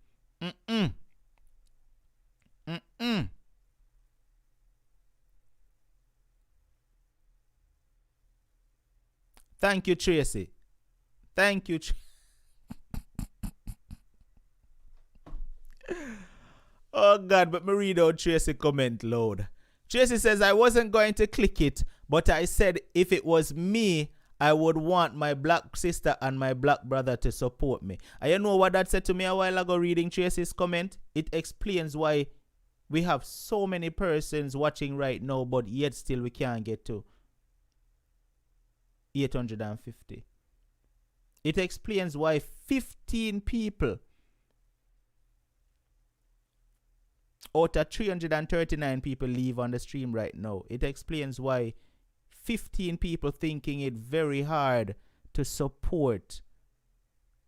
Thank you, Tracy. Thank you. Oh, God, but me read out Tracy comment load. Tracy says, I wasn't going to click it, but I said if it was me, I would want my black sister and my black brother to support me. And you know what that said to me a while ago reading Tracy's comment? It explains why we have so many persons watching right now, but yet still we can't get to 850. It explains why 15 people out of 339 people leave on the stream right now. It explains why 15 people thinking it very hard to support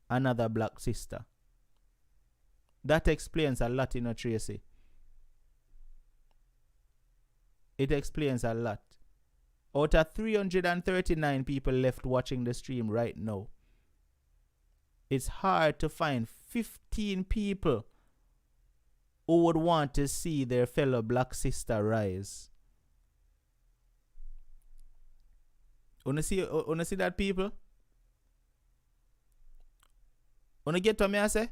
another black sister. That explains a lot, Tracy. It explains a lot. Out of 339 people left watching the stream right now, it's hard to find 15 people who would want to see their fellow black sister rise. Wanna see that, people? Wanna get to me, I say?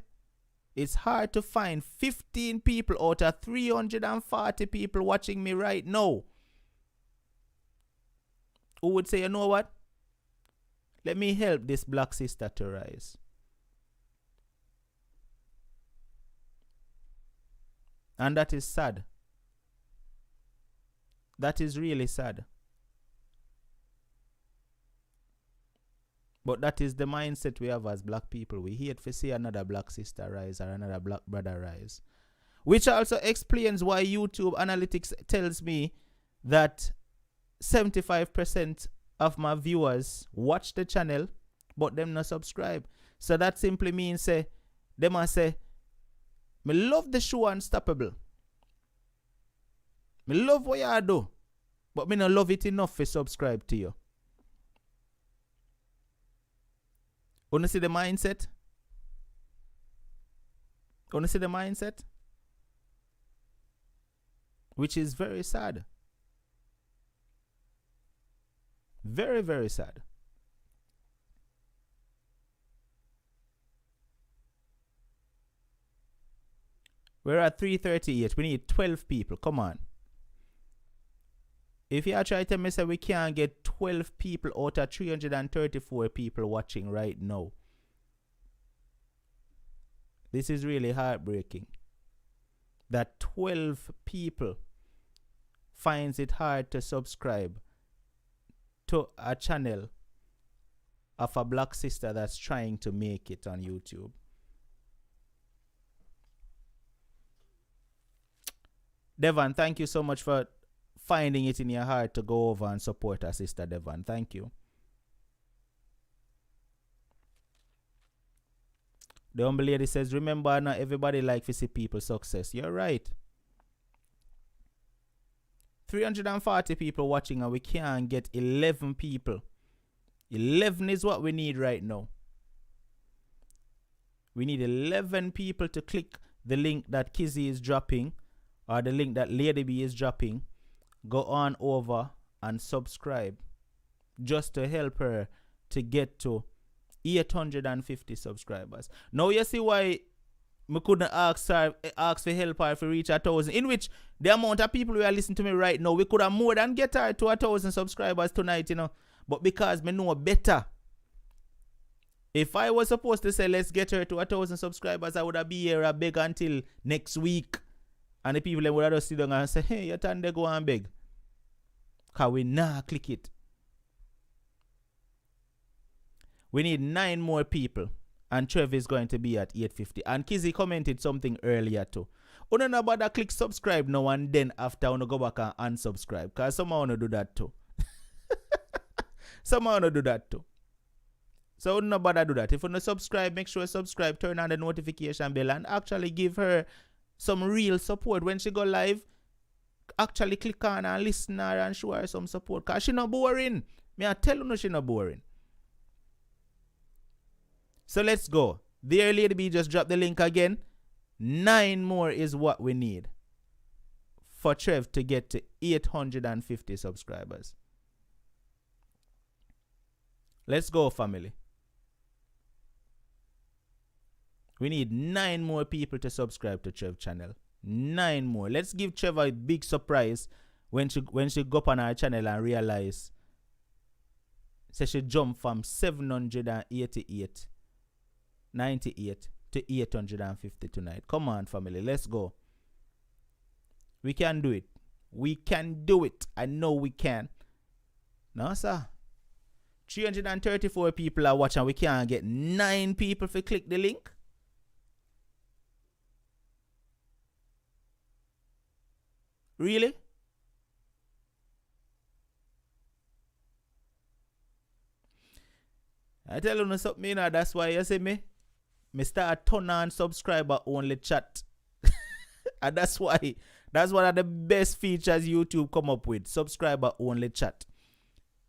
It's hard to find 15 people out of 340 people watching me right now who would say, you know what? Let me help this black sister to rise. And that is sad. That is really sad. But that is the mindset we have as black people. We hate to see another black sister rise or another black brother rise. Which also explains why YouTube analytics tells me that 75% of my viewers watch the channel, but them not subscribe. So that simply means them must say, me love the show Unstoppable. Me love what you do, but me not love it enough to subscribe to you. Wanna see the mindset? Wanna see the mindset? Which is very sad. Very, very sad. We're at 338. We need 12 people. Come on. If you are trying to tell me say we can't get 12 people out of 334 people watching right now, this is really heartbreaking. That 12 people finds it hard to subscribe to a channel of a black sister that's trying to make it on YouTube. Devon, thank you so much for finding it in your heart to go over and support our sister Devon. Thank you. The humble lady says, remember, not everybody like to see people success. You're right. 340 people watching and we can't get 11 people. 11 is what we need right now. We need 11 people to click the link that Kizzy is dropping or the link that Lady B is dropping. Go on over and subscribe just to help her to get to 850 subscribers. Now you see why I couldn't ask for help her if we reach 1,000. In which the amount of people who are listening to me right now, we could have more than get her to 1,000 subscribers tonight, you know. But because me know better, if I was supposed to say let's get her to 1,000 subscribers, I would have been here a beg until next week. And the people would have just sit down and say, hey, your turn to go and beg. Because we nah click it. We need 9 more people. And Trev is going to be at 850. And Kizzy commented something earlier too. You don't know about that click subscribe now and then after you go back and unsubscribe. Because someone want to do that too. Someone want to do that too. So you don't know about that do that. If you don't subscribe, make sure you subscribe, turn on the notification bell and actually give her some real support. When she go live, actually click on and listen her and show her some support. Because she not boring. Me I tell you no, she not boring. So let's go. There, Lady B just dropped the link again. 9 more is what we need for Trev to get to 850 subscribers. Let's go, family. We need 9 more people to subscribe to Trev channel. 9 more. Let's give Trev a big surprise when she go up on our channel and realize. So she jumped from 788. 98 to 850 tonight. Come on, family. Let's go. We can do it. We can do it. I know we can. No, sir. 334 people are watching. We can't get 9 people to click the link. Really? I tell you something, you know, that's why you see me start turn on subscriber only chat. And that's why that's one of the best features YouTube come up with. Subscriber only chat.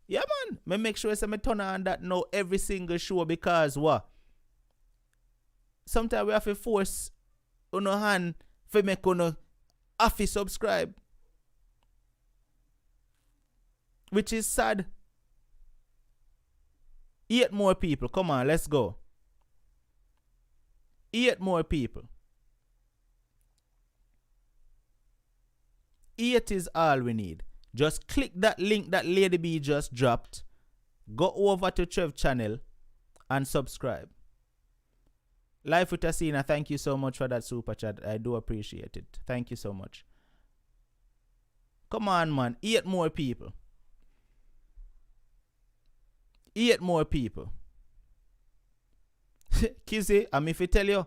Yeah, man. Me make sure I turn on that now every single show because what? Sometimes we have to force on our hand for make on have to subscribe. Which is sad. 8 more people. Come on, let's go. 8 more people. 8 is all we need. Just click that link that Lady B just dropped. Go over to Trev channel and subscribe. Life with Asina, thank you so much for that super chat. I do appreciate it. Thank you so much. Come on, man. 8 more people. 8 more people. Kizzy, if I tell you.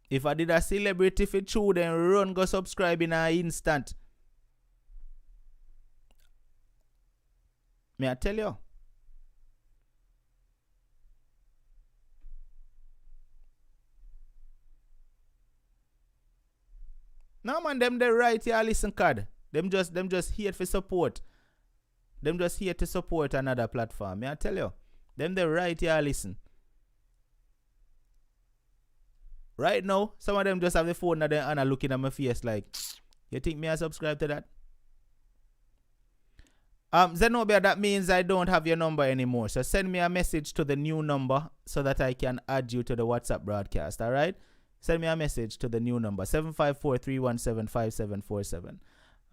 If I did a celebrity for true, then run go subscribe in an instant. May I tell you? No man, them they right here listen card. Them just here for support. Them just here to support another platform. May I tell you? Them they right here listen. Right now, some of them just have the phone and are looking at my face like, you think me I subscribe to that? Zenobia, that means I don't have your number anymore. So send me a message to the new number so that I can add you to the WhatsApp broadcast. All right? Send me a message to the new number, 754-317-5747.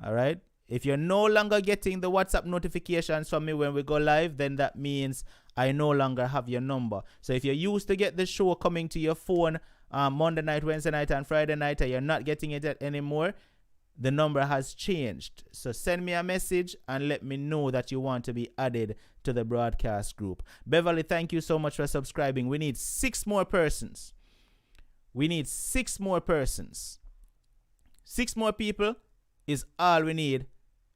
All right? If you're no longer getting the WhatsApp notifications from me when we go live, then that means I no longer have your number. So if you used to get the show coming to your phone Monday night, Wednesday night, and Friday night, and you're not getting it anymore, the number has changed. So send me a message and let me know that you want to be added to the broadcast group. Beverly, thank you so much for subscribing. We need 6 more persons. We need 6 more persons. 6 more people is all we need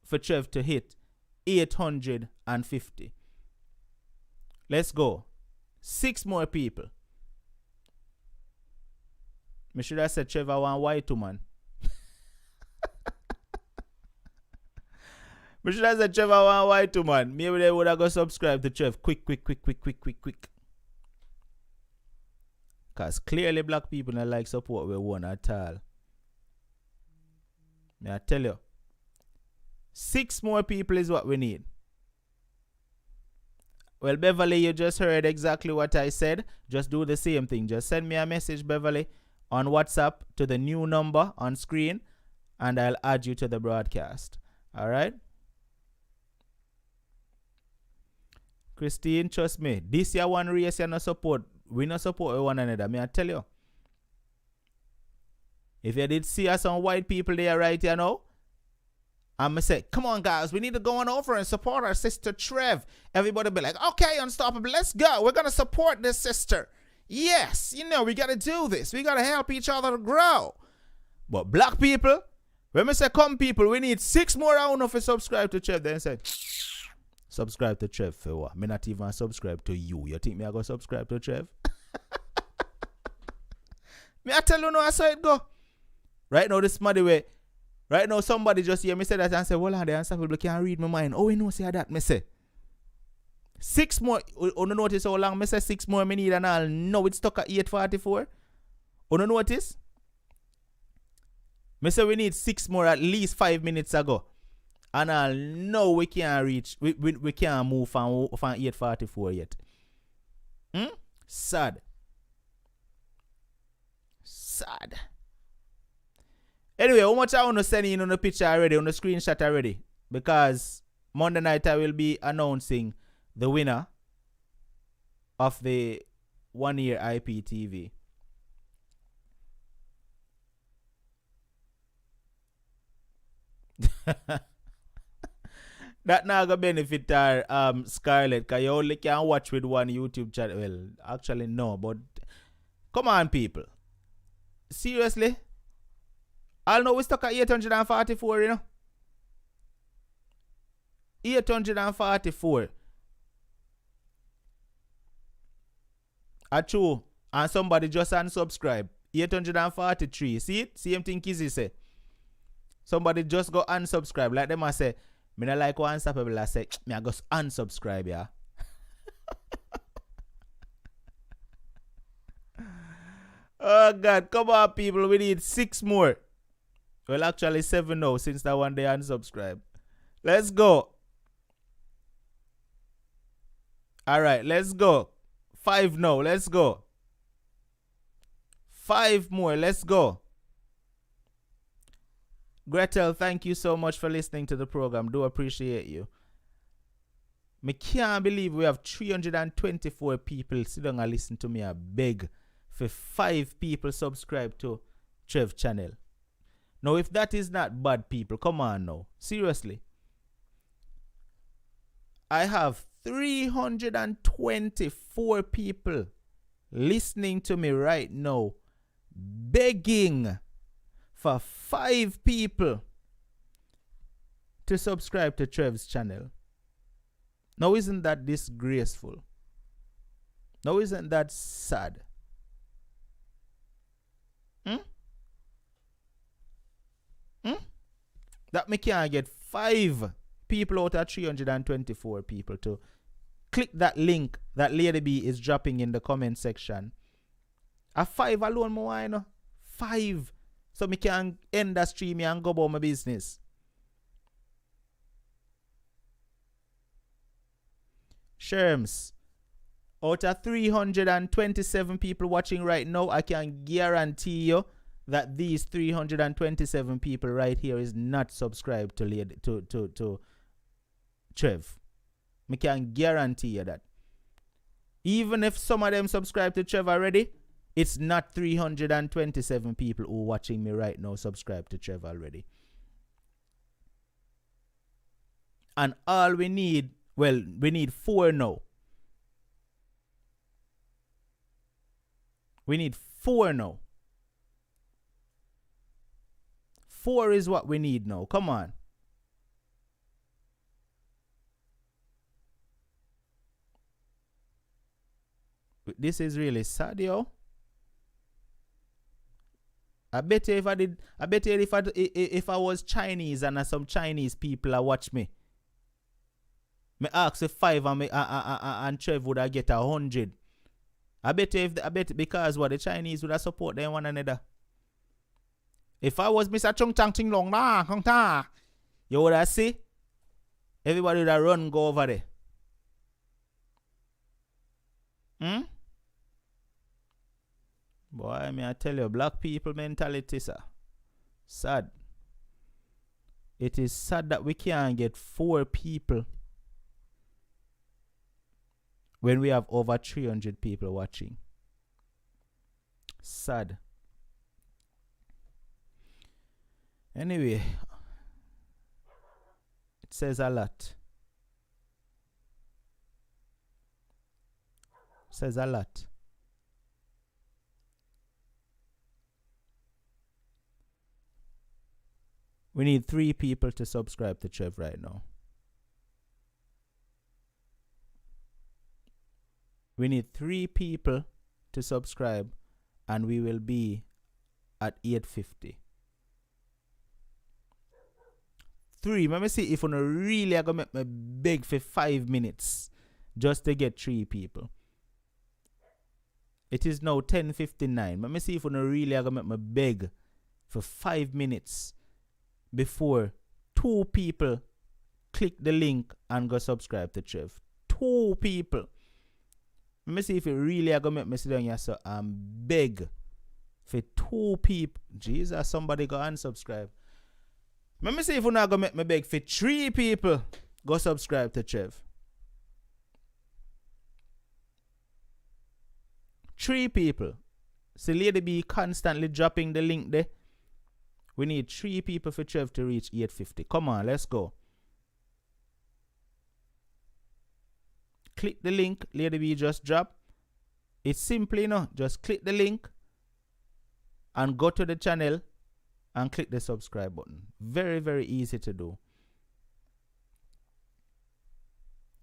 for Trev to hit 850. Let's go. 6 more people. Me should have said Trevor want white woman. Me should have said Trevor want white woman. Maybe they would have go subscribe to Trev. Quick. Because clearly black people don't like support we want at all. May I tell you. 6 more people is what we need. Well, Beverly, you just heard exactly what I said. Just do the same thing. Just send me a message, Beverly, on WhatsApp to the new number on screen, and I'll add you to the broadcast. All right? Christine, trust me. This year one race, you no support. We no support one another. May I tell you? If you did see some white people there right here now, I'm going to say, come on, guys, we need to go on over and support our sister Trev. Everybody be like, okay, Unstoppable, let's go. We're going to support this sister. Yes, you know, we got to do this. We got to help each other to grow. But black people, when we say come people, we need 6 more rounds of subscribe to Trev. Then say, subscribe to Trev for what? Me not even subscribe to you. You think me I go subscribe to Trev? Me I tell you no, I saw it go. Right now, this muddy way. Right now, somebody just hear me say that and say, well, the Unstoppable can't read my mind. Oh, we know say that, me say. 6 more. You notice how long me say 6 more me need and I'll know it's stuck at 8:44? You notice? Me say we need 6 more at least 5 minutes ago. And I'll know we can't reach, we can't move from 8:44 yet. Sad. Anyway, how much I want to send in on the picture already, on the screenshot already? Because Monday night I will be announcing the winner of the 1-year IPTV. That now gonna benefit our Scarlett, because you only can watch with one YouTube channel. Well, actually no, but come on people. Seriously? I know we stuck at 844, you know. 844. True. And somebody just unsubscribe. 843. See it? Same thing Kizzy say. Somebody just go unsubscribe. Like them I say, me not like one Unstoppable. I say, me I go unsubscribe, yeah. Oh God, come on people. We need 6 more. Well, actually 7 now since that one day unsubscribe. Let's go. Alright, let's go. 5 now, let's go. 5 more, let's go. Gretel, thank you so much for listening to the program. Do appreciate you. Me can't believe we have 324 people sit down and listen to me. I beg for 5 people subscribe to Trev channel. Now, if that is not bad, people, come on now. Seriously. I have 324 people listening to me right now, begging for 5 people to subscribe to Trev's channel. Now, isn't that disgraceful? Now, isn't that sad? That me can't get 5 people out of 324 people to click that link that Lady B is dropping in the comment section. A 5 alone, more, you know? 5. So me can end the stream and go about my business. Sherms, out of 327 people watching right now, I can guarantee you that these 327 people right here is not subscribed to Trev. Me can guarantee you that. Even if some of them subscribe to Trev already, it's not 327 people who are watching me right now subscribe to Trev already. And all we need, well, we need 4 now. We need 4 now. 4 is what we need now. Come on. This is really sad, yo. I bet you if I was Chinese and some Chinese people watch me ask if 5 and Trev would I get 100. I bet because what the Chinese would have support them one another. If I was Mr. Chung Chang Ting Long Na Kong Ta, you would have see everybody would have run go over there. Boy, I tell you, black people mentality, sir. Sad. It is sad that we can't get 4 people when we have over 300 people watching. Sad. Anyway, it says a lot. Says a lot. We need 3 people to subscribe to Trev right now. We need 3 people to subscribe and we will be at 850. 3. Let me see if I really are going to make me beg for 5 minutes just to get 3 people. It is now 10:59. Let me see if I really are going to make me beg for 5 minutes before 2 people click the link and go subscribe to Trev. 2 people. Let me see if it really are going to make me sit down here so and beg for 2 people. Jesus, somebody go unsubscribe. Let me see if you're not going to make me beg for 3 people go subscribe to Trev. 3 people. See, Lady B constantly dropping the link there. We need 3 people for Trev to reach 850. Come on, let's go. Click the link. Lady B just drop. It's simply, just click the link and go to the channel and click the subscribe button. Very, very easy to do.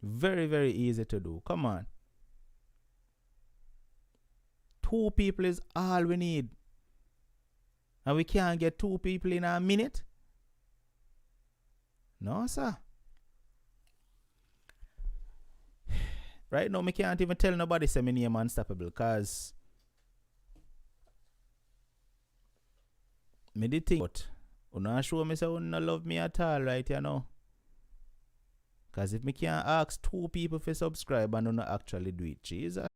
Very, very easy to do. Come on. 2 people is all we need. And we can't get 2 people in a minute? No, sir. Right now, I can't even tell nobody say my name Unstoppable because me did think, but you not show me say you not love me at all, right, you know? Because if me can't ask 2 people to subscribe and you not actually do it, Jesus.